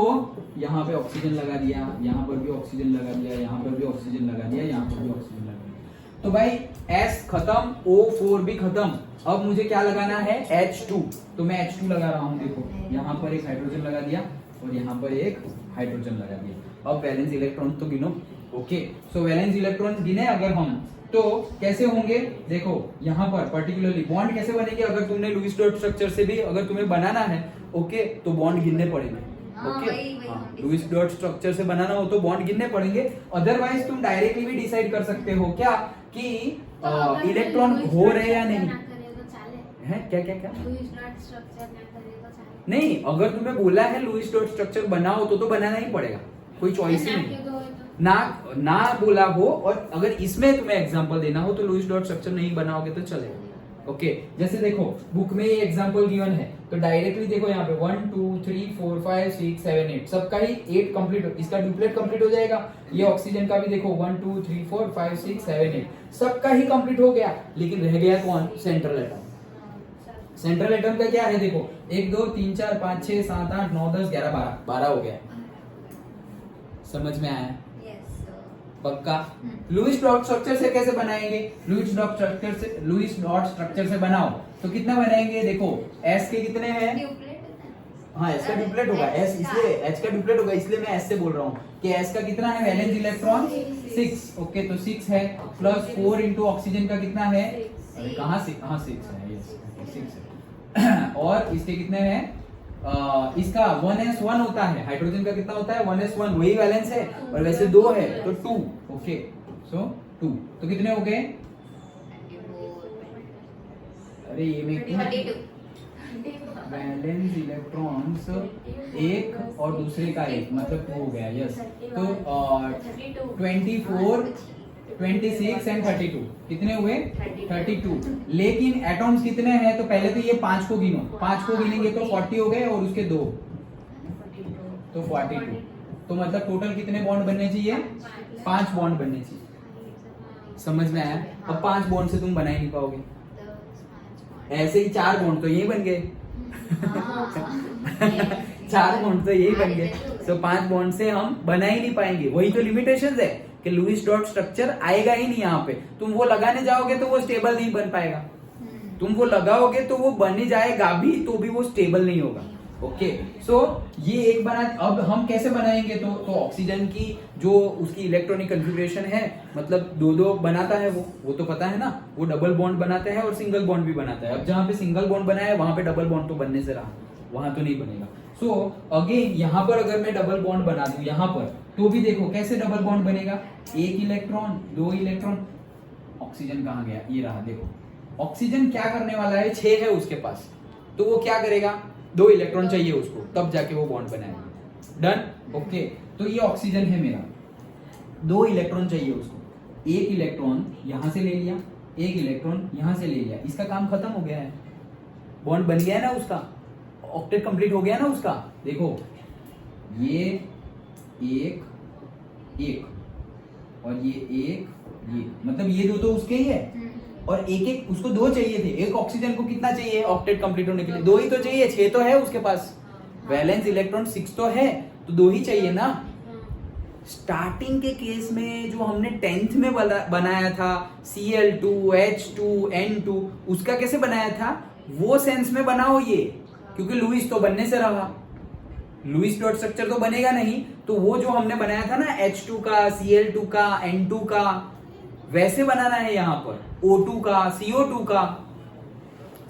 यहाँ पे ऑक्सीजन लगा दिया, यहाँ पर भी ऑक्सीजन लगा दिया, यहाँ पर भी ऑक्सीजन लगा दिया, यहाँ पर भी ऑक्सीजन लगा दिया। तो भाई S खत्म, O4 भी खत्म। अब मुझे क्या लगाना है H2। तो मैं H2 लगा रहा हूँ, देखो यहाँ पर एक हाइड्रोजन लगा दिया और यहाँ पर एक हाइड्रोजन लगा दिया। अब वैलेंस इलेक्ट्रॉन तो गिनो। ओके सो वैलेंस इलेक्ट्रॉन गिने अगर हम तो कैसे होंगे, देखो यहाँ पर पर्टिकुलरली बॉन्ड कैसे बनेंगे। अगर तुमने लुईस डॉट स्ट्रक्चर से भी अगर तुम्हें बनाना है ओके तो बॉन्ड गिनने पड़ेंगे। ओके लुईस डॉट स्ट्रक्चर से बनाना हो तो बॉन्ड गिनने पड़ेंगे, अदरवाइज तुम डायरेक्टली भी डिसाइड कर सकते हो क्या कि इलेक्ट्रॉन हो रहे या नहीं है। क्या क्या क्या नहीं, अगर तुम्हें बोला है लुईस डॉट स्ट्रक्चर बनाओ तो बनाना ही पड़ेगा, कोई चॉइस ही नहीं। ना बोला हो और अगर इसमें तुम्हें एग्जांपल देना हो तो लुईस डॉट स्ट्रक्चर नहीं बनाओगे तो चलेगा। ओके जैसे देखो बुक में ये एग्जांपल गिवन है तो डायरेक्टली देखो यहाँ पे 1 2 3 4 5 6 7 8 सबका ही 8 कंप्लीट, इसका डुप्लेट कंप्लीट हो जाएगा। ये ऑक्सीजन का भी देखो 1 2 3 4 5 6 7 8 सबका ही कंप्लीट हो गया, लेकिन रह गया कौन? Central atom. सेंट्रल एटम का क्या है देखो 1 2 3 4 5 6 7 8 9 10 11 12 हो गया। समझ में आया? पक्का? लुईस डॉट स्ट्रक्चर से कैसे बनाएंगे? लुईस डॉट स्ट्रक्चर से बनाओ तो कितना बनाएंगे देखो एस के कितने हैं? हाँ एस का डुप्लेट होगा, एस इसलिए एच का डुप्लेट होगा इसलिए मैं एस से बोल रहा हूँ कि एस का कितना है वैलेंस इलेक्ट्रॉन 6। ओके तो 6 है प्लस 4 इंटू ऑक्सीजन का कितना है? अरे कहाँ 6? हाँ 6 है, यस 6 है। और इसके कितने हैं? इसका 1s1 होता है, हाइड्रोजन का कितना होता है? 1s1 वही वैलेंस है और वैसे 2 है तो 2। ओके सो 2 तो कितने हो गए? अरे ये में वैलेंस इलेक्ट्रॉन्स एक और दूसरे का एक मतलब 2 हो गया। यस तो 24 26 एंड 32 कितने हुए? 32। लेकिन एटॉम्स कितने हैं? तो पहले तो ये 5 को गिनो, 5 को गिनेंगे तो 40 हो गए और उसके 2 तो 42। तो मतलब टोटल कितने बॉन्ड बनने चाहिए? 5 बॉन्ड बनने चाहिए। समझ में आया? अब 5 बॉन्ड से तुम बना ही नहीं पाओगे, ऐसे ही 4 बॉन्ड तो यही बन गए। 4 बॉन्ड तो यही बन गए, तो 5 बॉन्ड से हम बना ही नहीं पाएंगे। वही तो लिमिटेशंस है कि लुईस डॉट स्ट्रक्चर आएगा ही नहीं यहाँ पे। तुम वो लगाने जाओगे तो वो स्टेबल नहीं बन पाएगा, तुम वो लगाओगे तो वो बन जाएगा भी तो भी वो स्टेबल नहीं होगा। ओके सो ये एक बना। अब हम कैसे बनाएंगे? तो ऑक्सीजन की जो उसकी इलेक्ट्रॉनिक कॉन्फ़िगरेशन है मतलब 2-2 बनाता है वो तो पता है ना, वो डबल बॉन्ड बनाता है और सिंगल बॉन्ड भी बनाता है। अब जहां पे सिंगल बॉन्ड बना है वहां पे डबल बॉन्ड तो बनने से रहा, वहां तो नहीं बनेगा। सो अगेन यहाँ पर अगर मैं डबल बॉन्ड बना दूं यहाँ पर तो भी देखो कैसे डबल बॉन्ड बनेगा? 1 इलेक्ट्रॉन 2 इलेक्ट्रॉन। ऑक्सीजन कहाँ गया? ये रहा देखो। ऑक्सीजन क्या करने वाला है? 6 है उसके पास, तो वो क्या करेगा? 2 इलेक्ट्रॉन चाहिए उसको तब जाके वो बॉन्ड बनाएगा। डन? ओके तो ये ऑक्सीजन है मेरा, 2 इलेक्ट्रॉन चाहिए उसको, 1 इलेक्ट्रॉन यहां से ले लिया, 1 इलेक्ट्रॉन यहां से ले लिया, इसका काम खत्म हो गया है, बॉन्ड बन गया है ना उसका, ऑक्टेट कंप्लीट हो गया ना उसका। देखो ये 1 और ये 1 ये मतलब ये 2 तो उसके ही है और 1 उसको 2 चाहिए थे। एक ऑक्सीजन को कितना चाहिए ऑक्टेट कंप्लीट होने के लिए? 2 ही तो चाहिए, 6 तो है उसके पास, वैलेंस इलेक्ट्रॉन 6 तो है तो 2 ही चाहिए ना। स्टार्टिंग के केस में जो हमने 10th में बनाया था Cl2 H2 N2 उसका कैसे बनाया था वो सेंस में बनाओ ये, क्योंकि लुईस तो बनने से रहा, लुईस डॉट स्ट्रक्चर तो बनेगा नहीं, तो वो जो हमने बनाया था ना H2 का Cl2 का N2 का वैसे बनाना है यहाँ पर, O2 का CO2 का।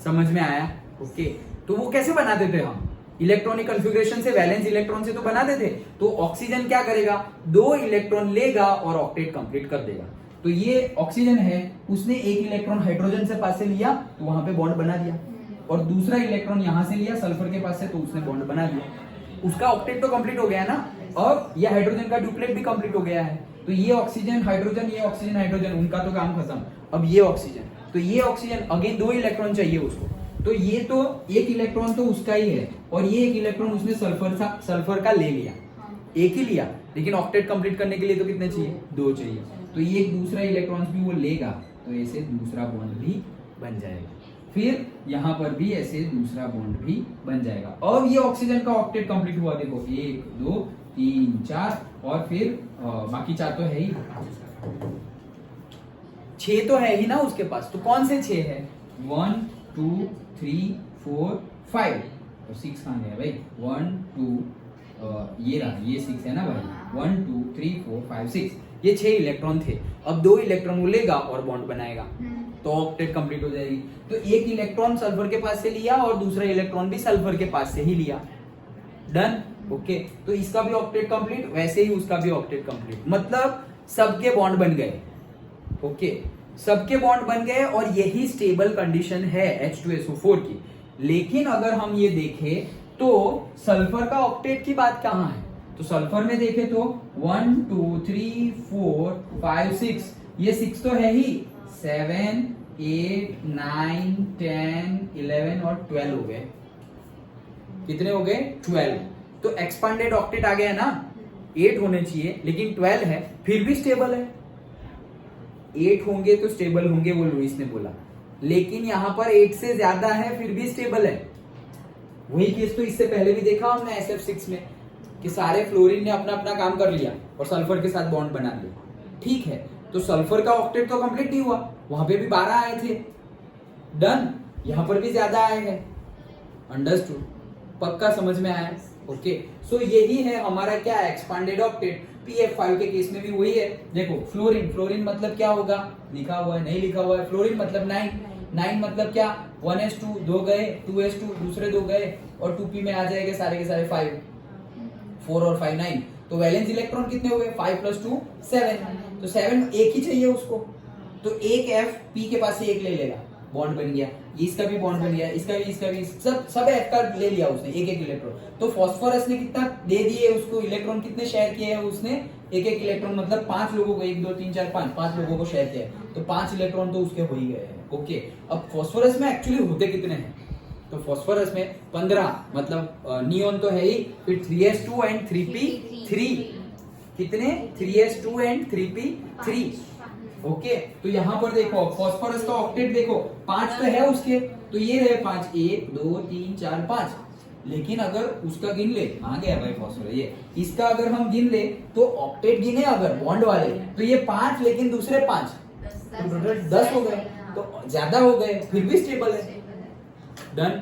समझ में आया? ओके तो वो कैसे बनाते थे हम? इलेक्ट्रॉनिक कॉन्फ़िगरेशन से, वैलेंस इलेक्ट्रॉन से तो बनाते थे। तो ऑक्सीजन क्या करेगा? 2 इलेक्ट्रॉन लेगा और ऑक्टेट कंप्लीट कर देगा। तो ये ऑक्सीजन है, उसने 1 इलेक्ट्रॉन हाइड्रोजन से पास से लिया तो वहां पे बॉन्ड बना दिया, और दूसरा इलेक्ट्रॉन यहां से लिया सल्फर के पास से तो उसने बॉन्ड बना दिया, उसका ऑक्टेट तो कंप्लीट हो गया ना, और ये हाइड्रोजन का डुप्लेट भी कंप्लीट हो गया है। तो ये ऑक्सीजन हाइड्रोजन, ये ऑक्सीजन हाइड्रोजन, उनका तो काम खत्म। अब ये ऑक्सीजन, तो ये ऑक्सीजन अगेन 2 इलेक्ट्रॉन चाहिए उसको, तो ये तो 1 इलेक्ट्रॉन तो उसका ही है और ये 1 इलेक्ट्रॉन उसने सल्फर का ले लिया, 1 ही लिया, लेकिन ऑक्टेट कंप्लीट करने के लिए तो कितने चाहिए? 2 चाहिए। तो ये एक दूसरा इलेक्ट्रॉन भी वो लेगा तो ऐसे दूसरा बॉन्ड भी बन जाएगा, फिर यहाँ पर भी ऐसे दूसरा बॉन्ड भी बन जाएगा। और ये ऑक्सीजन का ऑक्टेट कंप्लीट हुआ, देखो 1 2 3 4 और फिर बाकी 4 तो है ही, 6 तो है ही ना उसके पास। तो कौन से 6 है? 1 2 3 4 5 तो 6 कहाँ गया भाई? 1 2 ये रहा, ये 6 है ना भाई, 1 2 3 4 5 6, ये 6 इलेक्ट्रॉन थे। अब 2 इलेक्ट्रॉन वो लेगा और बॉन्ड बनाएगा तो ऑक्टेट कंप्लीट हो जाएगी। तो 1 इलेक्ट्रॉन सल्फर के पास से लिया और दूसरा इलेक्ट्रॉन भी सल्फर के पास से ही लिया। डन? ओके तो इसका भी ऑक्टेट कंप्लीट, वैसे ही उसका भी ऑक्टेट कंप्लीट, मतलब सबके बॉन्ड बन गए। ओके सबके बॉन्ड बन गए और यही स्टेबल कंडीशन है H2SO4 की। लेकिन अगर हम ये देखें तो सल्फर का ऑक्टेट की बात कहां है? तो सल्फर में देखें तो 1 2 3 4 5 6, ये 6 तो है ही, 7 8, 9, 10, 11 और 12 हो गए। कितने हो गए? 12। तो एक्सपांडेड ऑक्टेट आ गया ना, 8 होने चाहिए लेकिन 12 है, फिर भी स्टेबल है। 8 होंगे तो स्टेबल होंगे, वो लुइस ने बोला, लेकिन यहां पर 8 से ज्यादा है फिर भी स्टेबल है। वही केस तो इससे पहले भी देखा हमने SF6 में कि सारे फ्लोरीन ने अपना अपना काम कर लिया और सल्फर के साथ बॉन्ड बना लिया। ठीक है, तो सल्फर का ऑक्टेट तो कंप्लीट नहीं हुआ, वहां पे भी 12 आए थे, डन। यहां पर भी ज्यादा आए हैं, अंडरस्टूड, पक्का समझ में आया? ओके, सो यही है हमारा क्या, एक्सपांडेड ऑक्टेट। PF5 के केस में भी वही है। देखो फ्लोरीन, फ्लोरीन मतलब क्या होगा, लिखा हुआ है नहीं लिखा हुआ है, फ्लोरीन मतलब 9, 9 मतलब क्या, 1s2 दो गए, 2s2 दूसरे दो गए और 2p में आ जाएंगे सारे के सारे 5, 4 और 5 9। तो वैलेंस इलेक्ट्रॉन कितने हो गए, 5 + 2 7। तो 7 एक ही चाहिए उसको, तो एक F P के पास से एक ले लेगा, बॉन्ड बन गया, इसका भी बॉन्ड बन गया, इसका भी सब F का ले लिया उसने, एक एक इलेक्ट्रॉन। तो फास्फोरस ने कितना दे दिए उसको इलेक्ट्रॉन, कितने शेयर किए हैं उसने, एक एक इलेक्ट्रॉन, मतलब 5 लोगों को, 1 2 3 4 5 लोगों को शेयर किया है, तो 5 इलेक्ट्रॉन तो उसके हो ही गए हैं। ओके, अब फास्फोरस में एक्चुअली होते कितने हैं, तो फास्फोरस में 15, मतलब नियोन तो है ही, फिर 3s2 एंड 3p3, कितने, 3s2 एंड 3p3। ओके, तो यहाँ पर देखो फास्फोरस का ऑक्टेट देखो, 5 तो है उसके, तो ये रहे 5, 1 2 3 4 5। लेकिन अगर उसका गिन ले, आ गया भाई फास्फोरस, ये इसका अगर हम गिन ले तो ऑक्टेट गिने अगर बॉन्ड वाले, तो ये 5 लेकिन दूसरे 5, तो टोटल 10 हो गए, तो ज्यादा हो गए, फिर भी स्टेबल है। डन,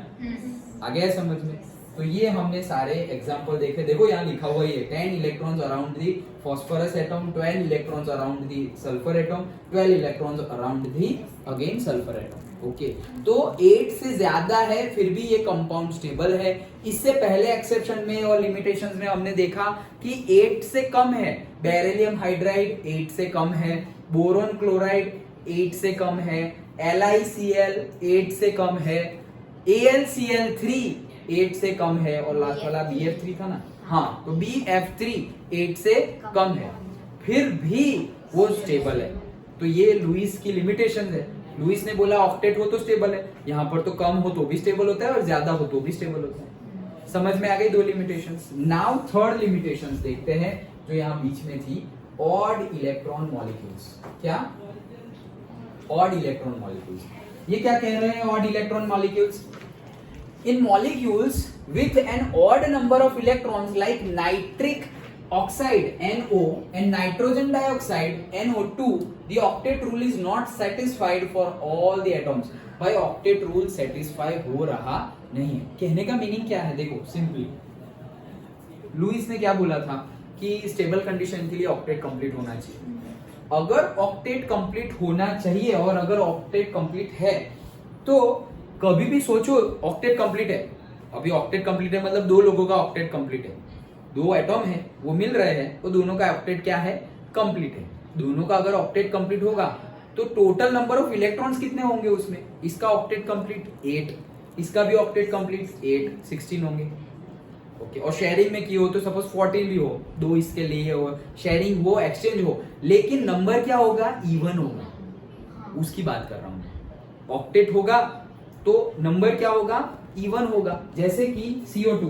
आ गया समझ में? तो ये हमने सारे एग्जांपल देखे। देखो यहाँ लिखा हुआ है 10 electrons around the phosphorus atom, 12 electrons around the sulfur atom, 12 electrons around the again sulfur atom। Okay, तो 8 से ज्यादा है फिर भी ये कंपाउंड स्टेबल है। इससे पहले एक्सेप्शन में और लिमिटेशंस में हमने देखा कि 8 से कम है, बेरिलियम हाइड्राइड 8 से कम है, बोरोन क्लोराइड 8 से कम है, LiCl 8 से कम है, AlCl3 8 से कम है, और लास्ट वाला BF3 था ना, हाँ, तो BF3 8 से कम है, फिर भी वो स्टेबल है। तो ये लुइस की लिमिटेशन है। लुइस ने बोला ऑक्टेट हो तो स्टेबल है, यहाँ पर तो कम हो तो भी स्टेबल होता है और ज्यादा हो तो भी स्टेबल होता है। समझ में आ गई 2 लिमिटेशंस। नाउ थर्ड लिमिटेशंस देखते हैं जो यहाँ बीच में थी, ऑड इलेक्ट्रॉन मॉलिक्यूल्स। क्या, ऑड इलेक्ट्रॉन मॉलिक्यूल्स, ये क्या कह रहे हैं odd electron molecules? In molecules with an odd number of electrons like nitric oxide NO and nitrogen dioxide NO2, the octet rule is not satisfied for all the atoms। भाई octet rule satisfy हो रहा नहीं है। कहने का meaning क्या है, देखो सिंपली लुइस ने क्या बोला था कि स्टेबल कंडीशन के लिए ऑक्टेट कंप्लीट होना चाहिए। अगर ऑक्टेट कंप्लीट होना चाहिए और अगर ऑक्टेट कंप्लीट है तो कभी भी सोचो ऑक्टेट कंप्लीट है, अभी ऑक्टेट कंप्लीट है मतलब 2 लोगों का ऑक्टेट कंप्लीट है, 2 एटॉम है वो मिल रहे हैं, तो दोनों का ऑक्टेट क्या है, कंप्लीट है। दोनों का अगर ऑक्टेट कंप्लीट होगा तो टोटल नंबर ऑफ इलेक्ट्रॉन्स कितने होंगे उसमें, इसका ऑक्टेट कंप्लीट 8, इसका भी ऑक्टेट कंप्लीट 8, 16 होंगे। ओके, और शेयरिंग में की हो तो सपोज 14 भी हो, 2 इसके लिए हो, शेयरिंग हो, एक्सचेंज हो, लेकिन नंबर क्या होगा, इवन होगा, उसकी बात कर रहा हूं। ऑक्टेट होगा तो नंबर क्या होगा, इवन होगा, जैसे कि CO2,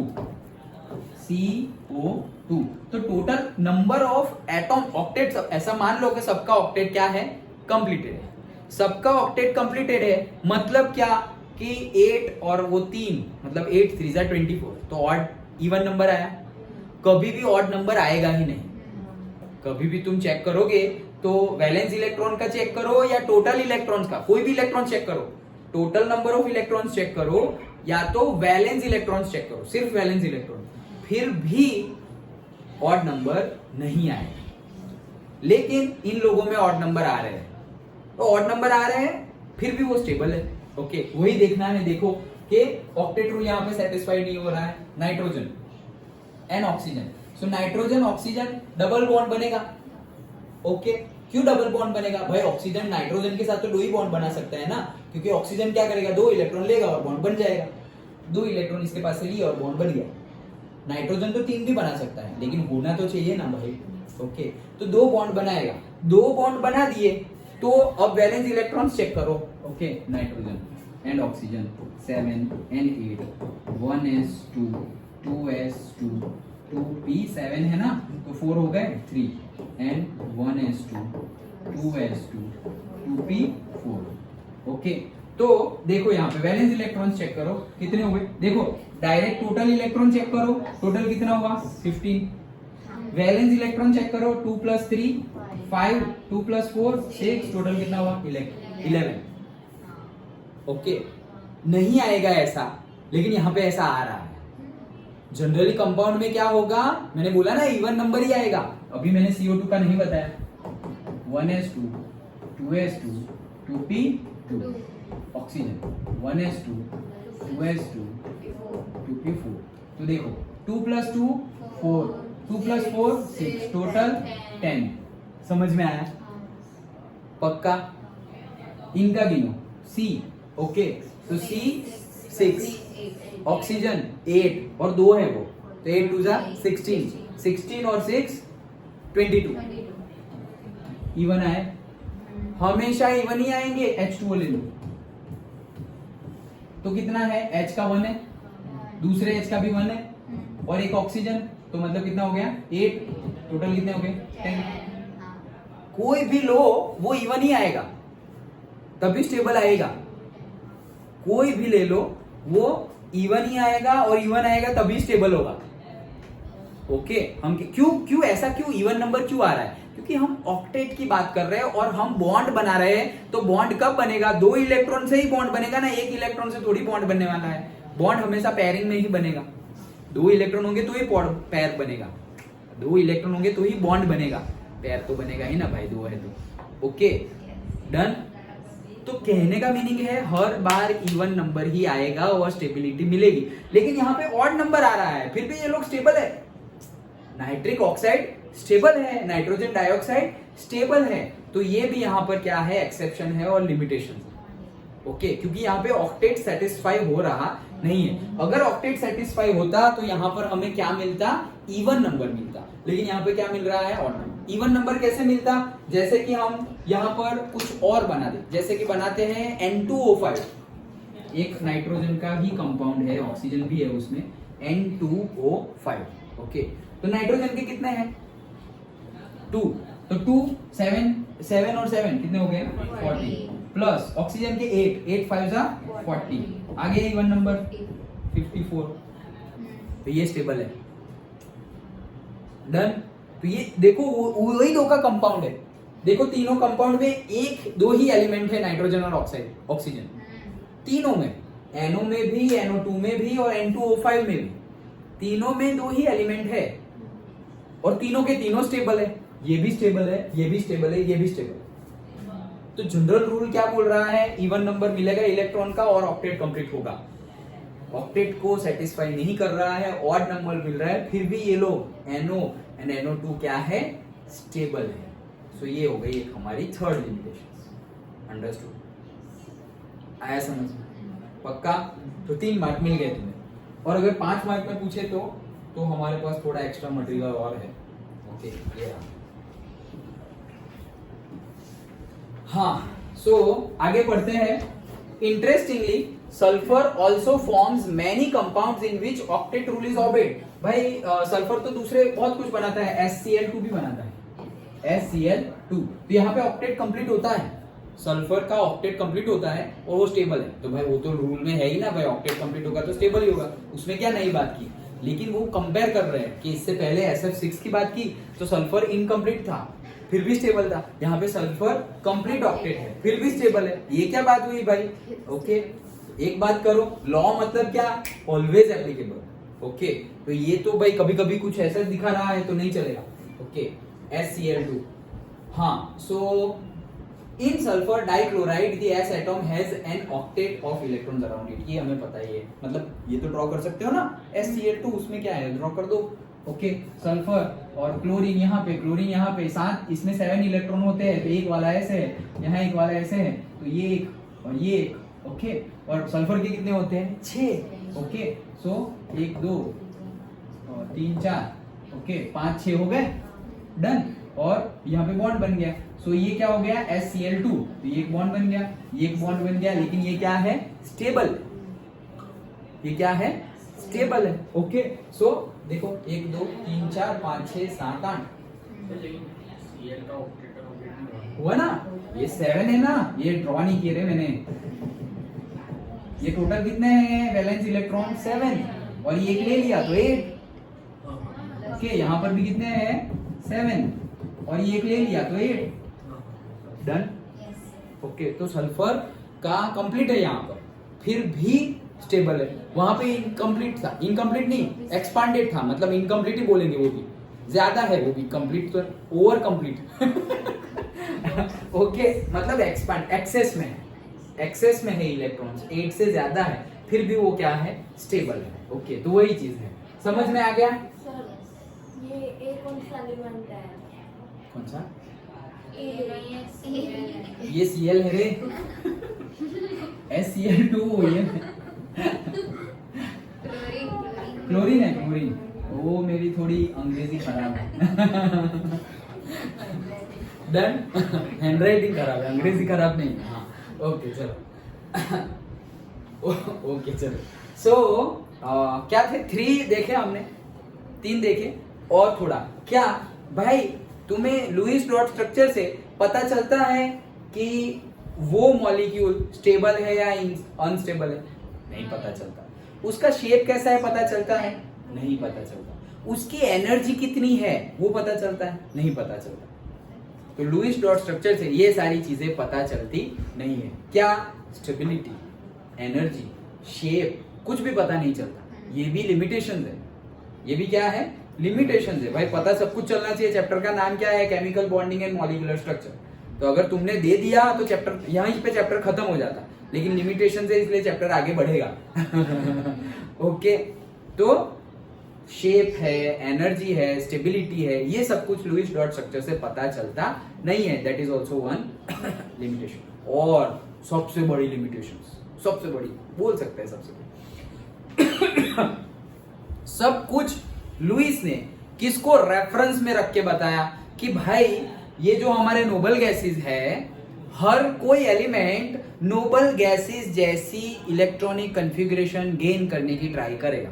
तो total number of atom octet, ऐसा मान लो कि सबका ऑक्टेट क्या है, कंप्लीटेड है, सबका ऑक्टेट कंप्लीटेड है, मतलब क्या कि 8 और वो 3, मतलब 8 3 जा 24, तो ऑड इवन नंबर आया। कभी भी ऑड नंबर आएगा ही नहीं, कभी भी तुम चेक करोगे तो वैलेंस इलेक्ट्रॉन का चेक करो या टोटल इलेक्ट्रॉन्स का, कोई भी इलेक्ट्रॉन चेक करो, total number of electrons check करो या तो वैलेंस इलेक्ट्रॉन्स चेक करो, सिर्फ वैलेंस इलेक्ट्रॉन, फिर भी ऑड नंबर नहीं आएगा। लेकिन इन लोगों में ऑड नंबर आ रहे हैं, तो ऑड नंबर आ रहे हैं फिर भी वो स्टेबल है। ओके, वही देखना है। देखो कि ऑक्टेट रूल यहाँ पे सेटिस्फाइड नहीं हो रहा है। Nitrogen and oxygen, so nitrogen oxygen double bond बनेगा। ओके, क्यों डबल बॉन्ड बनेगा भाई, ऑक्सीजन नाइट्रोजन के साथ तो 2 ही बॉन्ड बना सकता है ना, क्योंकि ऑक्सीजन क्या करेगा, 2 इलेक्ट्रॉन लेगा और बॉन्ड बन जाएगा, 2 इलेक्ट्रॉन इसके पास से लिए और बॉन्ड बन गया। नाइट्रोजन तो 3 भी बना सकता है, लेकिन होना तो चाहिए ना भाई। ओके, तो 2 बॉन्ड बनाएगा, 2 बॉन्ड बना दिए, तो अब वैलेंस इलेक्ट्रॉन्स चेक करो. Okay, nitrogen and oxygen 7 and 8, 1s2, 2s2, 2p7 है ना, तो 4 हो गए 3 and 1s2, 2s2, 2p4. Okay, तो देखो यहाँ पे वैलेंस इलेक्ट्रॉन्स चेक करो कितने हुए. देखो डायरेक्ट टोटल इलेक्ट्रॉन चेक करो, टोटल कितना हुआ 15. वैलेंस इलेक्ट्रॉन चेक करो 2 + 3 5, 2 + 4 6, टोटल कितना हुआ 11. ओके, नहीं आएगा ऐसा, लेकिन यहाँ पे ऐसा आ रहा है. जनरली कंपाउंड में क्या होगा, मैंने बोला ना इवन नंबर ही आएगा. अभी मैंने CO2 का नहीं बताया. 1s2, 2s2, 2p2. Oxygen 1s2, 2s2, 2p4. तो देखो 2 + 2 4, 2 + 4 6, टोटल 10. समझ में आया? पक्का? इनका गिनो. C. ओके, तो C 6, ऑक्सीजन 8 और 2 है वो, तो 8 2 16, 16 और 6 22. इवन आए, हमेशा इवन ही आएंगे. H2O ले लो, तो कितना है, H का 1 है, दूसरे H का भी 1 है, और एक ऑक्सीजन, तो मतलब कितना हो गया 8, टोटल कितने हो गए 10. कोई भी लो वो इवन ही आएगा, तभी स्टेबल आएगा. कोई भी ले लो वो इवन ही आएगा, और इवन आएगा तभी स्टेबल होगा. ओके, हम क्यों ऐसा क्यों इवन नंबर क्यों आ रहा है, क्योंकि हम ऑक्टेट की बात कर रहे हैं और हम बॉन्ड बना रहे हैं. तो बॉन्ड कब बनेगा, 2 इलेक्ट्रॉन से ही बॉन्ड बनेगा ना, 1 इलेक्ट्रॉन से थोड़ी बॉन्ड बनने वाला है. बॉन्ड हमेशा पेयरिंग में ही बनेगा. 2 इलेक्ट्रॉन होंगे तो ही पेयर बनेगा, 2 इलेक्ट्रॉन होंगे तो ही बॉन्ड बनेगा. पेयर तो बनेगा ही ना भाई, 2 है तो. Okay, done. तो कहने का मीनिंग है हर बार इवन नंबर ही आएगा और स्टेबिलिटी मिलेगी. लेकिन यहाँ पे ऑड नंबर आ रहा है, फिर भी ये लोग स्टेबल है. नाइट्रिक ऑक्साइड स्टेबल है, नाइट्रोजन डाइऑक्साइड स्टेबल है. तो ये भी यहाँ पर क्या है, एक्सेप्शन है और लिमिटेशन. ओके, क्योंकि यहाँ पे ऑक्टेट सेटिस्फाई हो रहा नहीं है. अगर ऑक्टेट सेटिस्फाई होता तो यहाँ पर हमें क्या मिलता, इवन नंबर मिलता. लेकिन यहाँ पे क्या मिल रहा है, ऑड नंबर. इवन नंबर कैसे मिलता, जैसे कि हम यहाँ पर कुछ और बना दे, जैसे कि बनाते हैं N2O5. एक नाइट्रोजन का ही कंपाउंड है, ऑक्सीजन भी है उसमें, N2O5. ओके, तो नाइट्रोजन के कितने हैं 2, तो 2 7 और 7 कितने हो गए 40, प्लस ऑक्सीजन के 8 5 40, आगे इवन नंबर 54. तो ये स्टेबल है. डन. तो ये देखो वही 2 का कंपाउंड है. देखो तीनों कंपाउंड में 1-2 ही एलिमेंट है, नाइट्रोजन और ऑक्सीजन. तीनों में, NO में भी, NO2 में भी और N2O5 में भी, तीनों में 2 ही एलिमेंट है, और तीनों के तीनों स्टेबल है. ये भी स्टेबल है, ये भी स्टेबल है, ये भी स्टेबल है. तो जनरल रूल क्या बोल रहा है, इवन नंबर मिलेगा इलेक्ट्रॉन का और ऑक्टेट कंप्लीट होगा. ऑक्टेट को सेटिस्फाई नहीं कर रहा है, ऑड नंबर मिल रहा है, फिर भी ये लोग NO एंड NO2 क्या है, स्टेबल है. सो ये हो गई एक हमारी थर्ड लिमिटेशन. अंडरस्टूड? आया समझ? पक्का? तो 3 मार्क मिल गए तुम्हें. और अगर 5 मार्क में पूछे तो हमारे पास थोड़ा एक्स्ट्रा मटेरियल और है. ओके, ये हाँ. सो आगे पढ़ते हैं. Interestingly sulphur also forms many compounds in which octet rule is observed. भाई सल्फर तो दूसरे बहुत कुछ बनाता है, SCl2 भी बनाता है, SCl2. तो यहाँ पे ऑक्टेट कंप्लीट होता है, सल्फर का ऑक्टेट कंप्लीट होता है और वो स्टेबल है. तो भाई वो तो रूल में है ही ना भाई, ऑक्टेट कंप्लीट होगा तो स्टेबल ही होगा, उसमें क्या नई बात की. लेकिन वो कंपेयर कर रहे हैं कि इससे पहले SF6 की बात की तो सल्फर इनकम्प्लीट था, फिर भी स्टेबल था. यहाँ पे सल्फर कंप्लीट ऑक्टेट है, फिर भी स्टेबल है. ये क्या बात हुई भाई. ओके, एक बात करो, लॉ मतलब क्या, ऑलवेज एप्लीकेबल. ओके, तो ये तो भाई कभी कभी कुछ ऐसा दिखा रहा है तो नहीं चलेगा. Okay, SCl2. हाँ, so in sulphur dichloride the S atom has an octet of electrons around it. ये हमें पता ही है, मतलब ये तो ड्रॉ कर सकते हो ना, SCl2 उसमें क्या है, ड्रॉ कर दो. ओके, सल्फर और क्लोरीन यहाँ पे, क्लोरीन यहाँ पे, साथ इसमें 7 इलेक्ट्रॉन होते हैं. तो एक वाला ऐसे है, यहाँ एक वाला ऐसे है, तो ये एक और ये एक. ओके, और सल्फर के कितने होते हैं 6. ओके, सो 1 2 और 3 4, ओके 5 6 हो गए. डन. और यहाँ पे बॉन्ड बन गया। सो ये क्या हो गया HCl2, तो ये एक बॉन्ड बन गया, ये एक बॉन्ड बन गया, लेकिन ये क्या है स्टेबल, ये क्या है स्टेबल है। ओके सो देखो 1 2 3 4 5 6 7 8 लेकिन Cl का ऑक्टेट हुआ ना, ये 7 है ना, ये ड्रॉ नहीं किए रे मैंने। ये टोटल कितने हैं वैलेंस इलेक्ट्रॉन 7 और ये एक ले लिया तो 8। ओके यहाँ पर भी कितने हैं 7 और ये एक ले लिया तो 8। डन। ओके तो सल्फर का कंप्लीट है यहाँ पर, फिर भी स्टेबल है। वहां पे इनकम्प्लीट था, इनकम्प्लीट नहीं एक्सपांडेड था, मतलब इनकम्प्लीट ही बोलेंगे, वो भी ज्यादा है, वो भी कंप्लीट तो ओवर कंप्लीट ओके मतलब एक्सपांड एक्सेस में है, एक्सेस में है इलेक्ट्रॉन्स 8 से ज्यादा है, फिर भी वो क्या है स्टेबल है। ओके तो वही चीज है, समझ में आ गया। सर ये ए कौन सा एलिमेंट है? कौन सा? ये ये Cl है रे HCl2 ये क्लोरीन है, क्लोरीन। वो मेरी थोड़ी अंग्रेजी खराब है डन हैंडराइटिंग खराब है, अंग्रेजी खराब नहीं। हाँ ओके चलो ओके चलो। सो क्या थे 3 देखे हमने, 3 देखे और थोड़ा क्या भाई तुम्हें लुईस डॉट स्ट्रक्चर से पता चलता है कि वो मॉलिक्यूल स्टेबल है या अनस्टेबल है? नहीं पता चलता। उसका शेप कैसा है पता चलता है? नहीं पता चलता। उसकी एनर्जी कितनी है वो पता चलता है? नहीं पता चलता। तो लुईस डॉट स्ट्रक्चर से ये सारी चीजें पता चलती नहीं है। क्या? स्टेबिलिटी, एनर्जी, शेप कुछ भी पता नहीं चलता। ये भी लिमिटेशंस है, ये भी क्या है लिमिटेशंस है। भाई पता सब कुछ चलना चाहिए। चैप्टर का नाम क्या है? Chemical bonding and molecular structure. तो अगर तुमने दे दिया तो चैप्टर यहीं पे चैप्टर खत्म हो जाता, लेकिन लिमिटेशन है इसलिए चैप्टर आगे बढ़ेगा ओके तो शेप है, एनर्जी है, स्टेबिलिटी है, ये सब कुछ लुईस डॉट स्ट्रक्चर से पता चलता नहीं है। That is also one limitation. और सबसे बड़ी लिमिटेशन, सबसे बड़ी बोल सकते हैं, सबसे बड़ी सब कुछ लुईस ने किसको रेफरेंस में रख के बताया कि भाई ये जो हमारे नोबल गैसेस है, हर कोई एलिमेंट नोबल गैसेस जैसी इलेक्ट्रॉनिक कॉन्फ़िगरेशन गेन करने की ट्राई करेगा।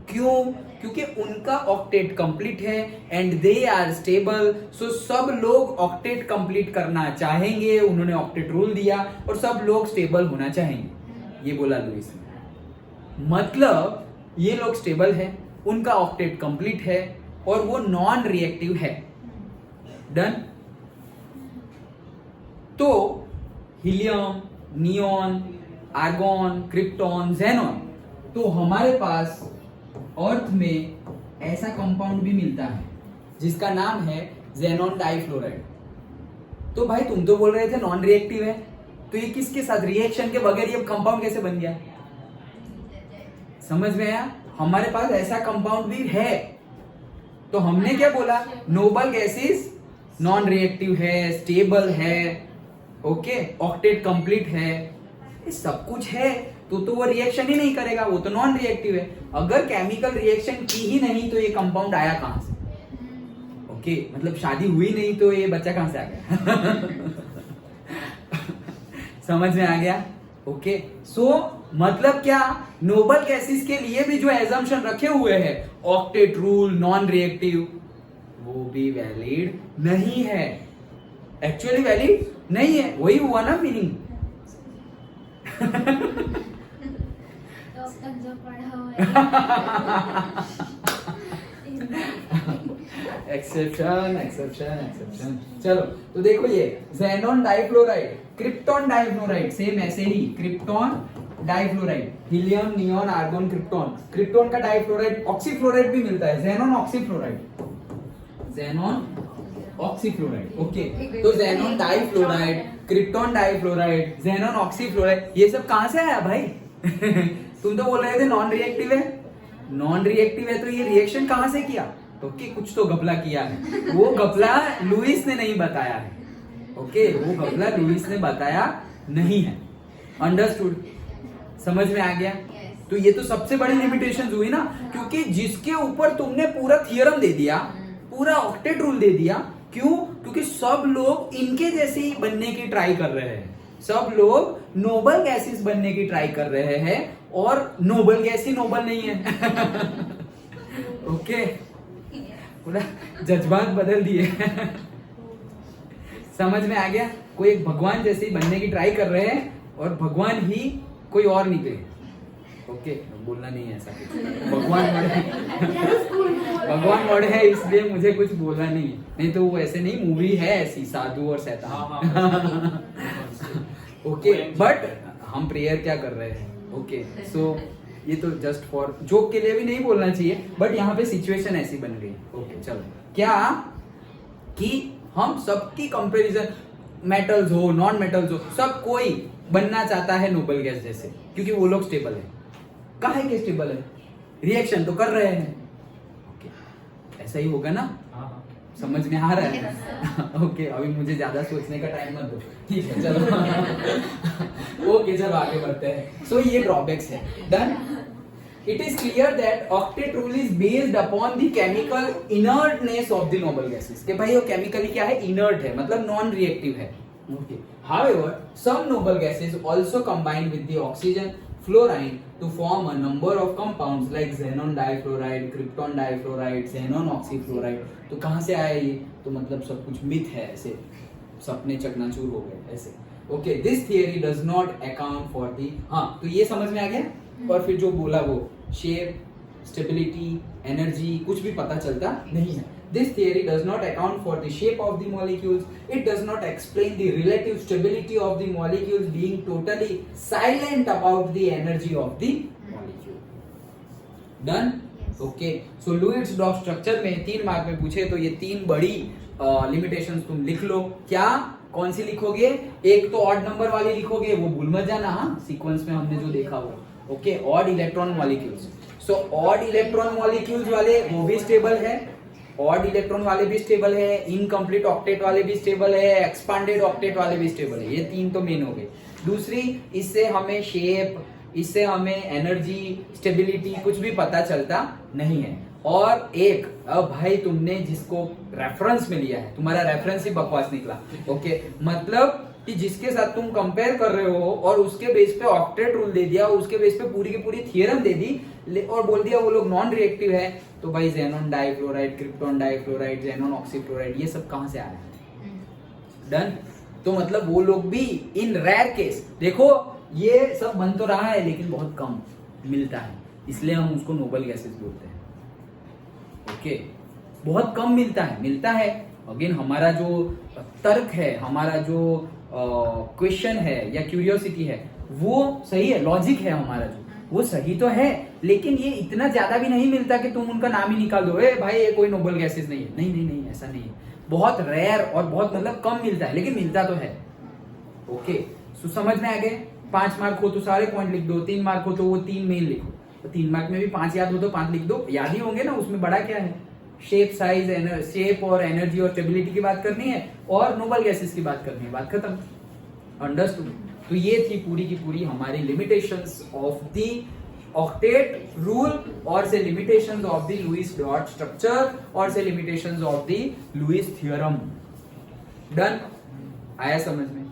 क्यों? क्योंकि उनका ऑक्टेट कंप्लीट है एंड दे आर स्टेबल। सो सब लोग ऑक्टेट कंप्लीट करना चाहेंगे, उन्होंने ऑक्टेट रूल दिया और सब लोग स्टेबल होना चाहेंगे। ये बोला लुईस ने। मतलब ये लोग स्टेबल है, उनका ऑक्टेट कंप्लीट है और वो नॉन रिएक्टिव है। डन। तो helium, neon, argon, krypton, xenon, तो हमारे पास अर्थ में ऐसा कंपाउंड भी मिलता है जिसका नाम है ज़ेनॉन डाइफ्लोराइड। तो भाई तुम तो बोल रहे थे नॉन रिएक्टिव है, तो ये किसके साथ रिएक्शन के बगैर ये कंपाउंड कैसे बन गया? समझ में आया? हमारे पास ऐसा कंपाउंड भी है। तो हमने क्या बोला? नोबल गैसेस नॉन रिएक्टिव है, स्टेबल है, ओके, ऑक्टेट कंप्लीट है, ये सब कुछ है। तो वो रिएक्शन ही नहीं करेगा, वो तो नॉन रिएक्टिव है। अगर केमिकल रिएक्शन की ही नहीं तो ये कंपाउंड आया कहां से? ओके, मतलब शादी हुई नहीं तो ये बच्चा कहां से आ गया? समझ में आ गया? ओके सो मतलब क्या? नोबल गैसेस के लिए भी जो एजम्पशन रखे हुए हैं, ऑक्टेट रूल, नॉन रिएक्टिव, वो भी वैलिड नहीं है। एक्चुअली वैलिड नहीं है। वही हुआ ना मीनिंग। तो जो पढ़ा हुआ है एक्सेप्शन एक्सेप्शन एक्सेप्शन। चलो तो देखो ये xenon difluoride, krypton difluoride, same ऐसे ही krypton difluoride, helium, neon, argon, krypton. Krypton का डाइफ्लोराइड ऑक्सीफ्लोराइड भी मिलता है, xenon oxyfluoride, xenon oxyfluoride. Okay तो xenon difluoride, krypton difluoride, xenon oxyfluoride, ये सब कहां से आया भाई? तुम तो बोल रहे थे नॉन रिएक्टिव है। नॉन रिएक्टिव है तो ये रिएक्शन कहां से किया? ओके कुछ तो घपला किया है। वो घपला लुईस ने नहीं बताया है। ओके वो घपला लुईस ने बताया नहीं है। अंडरस्टूड? समझ में आ गया? तो ये तो सबसे बड़ी लिमिटेशन हुई ना, क्योंकि जिसके ऊपर तुमने पूरा थियरम दे दिया, पूरा ऑक्टेट रूल दे दिया, क्यों? क्योंकि सब लोग इनके जैसे ही बनने की ट्राई कर रहे हैं, सब लोग नोबल गैसेस बनने की ट्राई कर रहे हैं, और नोबल गैस ही नोबल नहीं है। ओके, पूरा जज्बात बदल दिए। समझ में आ गया? कोई एक भगवान जैसे ही बनने की ट्राई कर रहे हैं और भगवान ही कोई और निकले। ओके, बोलना नहीं है ऐसा कुछ। भगवान वर्ड है इसलिए मुझे कुछ बोलना नहीं है, नहीं तो वो ऐसे नहीं, मूवी है ऐसी साधु और शैतान। ओके, बट हम प्रेयर क्या कर रहे हैं? ओके, सो ये तो जस्ट फॉर जोक के लिए भी नहीं बोलना चाहिए, बट यहाँ पे सिचुएशन ऐसी बन गई। ओके, चलो, क्या कि हम सबकी कंपैरिजन, मेटल्स हो नॉन मेटल्स हो, सब कोई बनना चाहता है नोबल गैस जैसे, क्योंकि वो लोग स्टेबल है। काहे के स्टेबल है? रिएक्शन तो कर रहे हैं। ओके, ऐसा ही होगा ना? समझ में आ रहा है? ओके, अभी मुझे ज्यादा सोचने का टाइम मत दो, ठीक है? चलो। ओके, चलो आगे बढ़ते हैं। सो ये ड्रॉबैक्स है। Done. It is clear that octet rule is based upon the chemical inertness of the noble gases. कि भाई वो chemically क्या है? Inert है, मतलब non-reactive है. Okay. However, some noble gases also combine with the oxygen, fluorine to form a number of compounds like xenon difluoride, krypton difluoride, xenon oxyfluoride. तो कहाँ से आया ये? तो मतलब सब कुछ मिथ है, ऐसे सपने चकनाचूर हो गए ऐसे. Okay, this theory does not account for the, हाँ, तो ये समझ में आ गया? और फिर जो बोला वो शेप, स्टेबिलिटी, एनर्जी कुछ भी पता चलता नहीं है. This theory does not account for the shape of the molecules. It does not explain the relative stability of the molecules being totally silent about the energy of the molecule. Done? Okay. So Lewis dot structure में 3 mark में पूछे तो ये 3 बड़ी limitations तुम लिख लो. क्या? कौन सी लिखोगे? एक तो ऑड नंबर वाली लिखोगे, वो भूल मत जाना. हाँ, सीक्वेंस में हमने जो देखा वो. Okay, odd electron molecules. So odd electron molecules वाले वो भी स्टेबल है, ऑड इलेक्ट्रॉन वाले भी स्टेबल है, इनकम्प्लीट ऑक्टेट वाले भी स्टेबल है, एक्सपांडेड ऑक्टेट वाले भी स्टेबल है. ये 3 तो मेन हो गए. दूसरी, इससे हमें शेप, इससे हमें एनर्जी, स्टेबिलिटी कुछ भी पता चलता नहीं है. और एक, अब भाई तुमने जिसको रेफरेंस में लिया है, तुम्हारा रेफरेंस ही बकवास निकला. ओके, मतलब कि जिसके साथ तुम कंपेयर कर रहे हो और उसके बेस पे ऑक्टेट रूल दे दिया, उसके बेस पे पूरी की पूरी थियरम दे दी और बोल दिया वो लोग नॉन रिएक्टिव है. तो भाई xenon difluoride, krypton difluoride, xenon ऑक्सीफ्लोराइड, ये सब कहां से आया है? डन. तो मतलब वो लोग भी इन रेयर केस, देखो ये सब बन तो रहा है लेकिन बहुत कम मिलता है, इसलिए हम उसको नोबल गैसेस बोलते हैं. ओके, बहुत कम मिलता है. अगेन हमारा जो तर्क है, हमारा जो क्वेश्चन है या क्यूरियोसिटी है, वो सही है, लॉजिक है हमारा जो, वो सही तो है, लेकिन ये इतना ज्यादा भी नहीं मिलता कि तुम उनका नाम ही निकाल दो, ए भाई ये कोई नोबल गैसेस नहीं है. नहीं, ऐसा नहीं है. बहुत रेयर और बहुत मतलब कम मिलता है, लेकिन मिलता तो है. ओके, सो समझ में आ गए. 5 मार्क हो तो सारे पॉइंट लिख दो, 3 मार्क हो तो वो 3 मेन लिखो. तो 3 मार्क में भी 5 याद हो तो 5 लिख दो. याद ही होंगे ना, उसमें बड़ा क्या है? शेप, साइज, शेप और एनर्जी और स्टेबिलिटी की बात करनी है और नोबल गैसेस की बात करनी है. बात खत्म. अंडरस्टूड. तो ये थी पूरी की पूरी हमारी limitations of the octet rule और से limitations of the Lewis dot structure और से limitations of the Lewis theorem. Done? आया समझ में?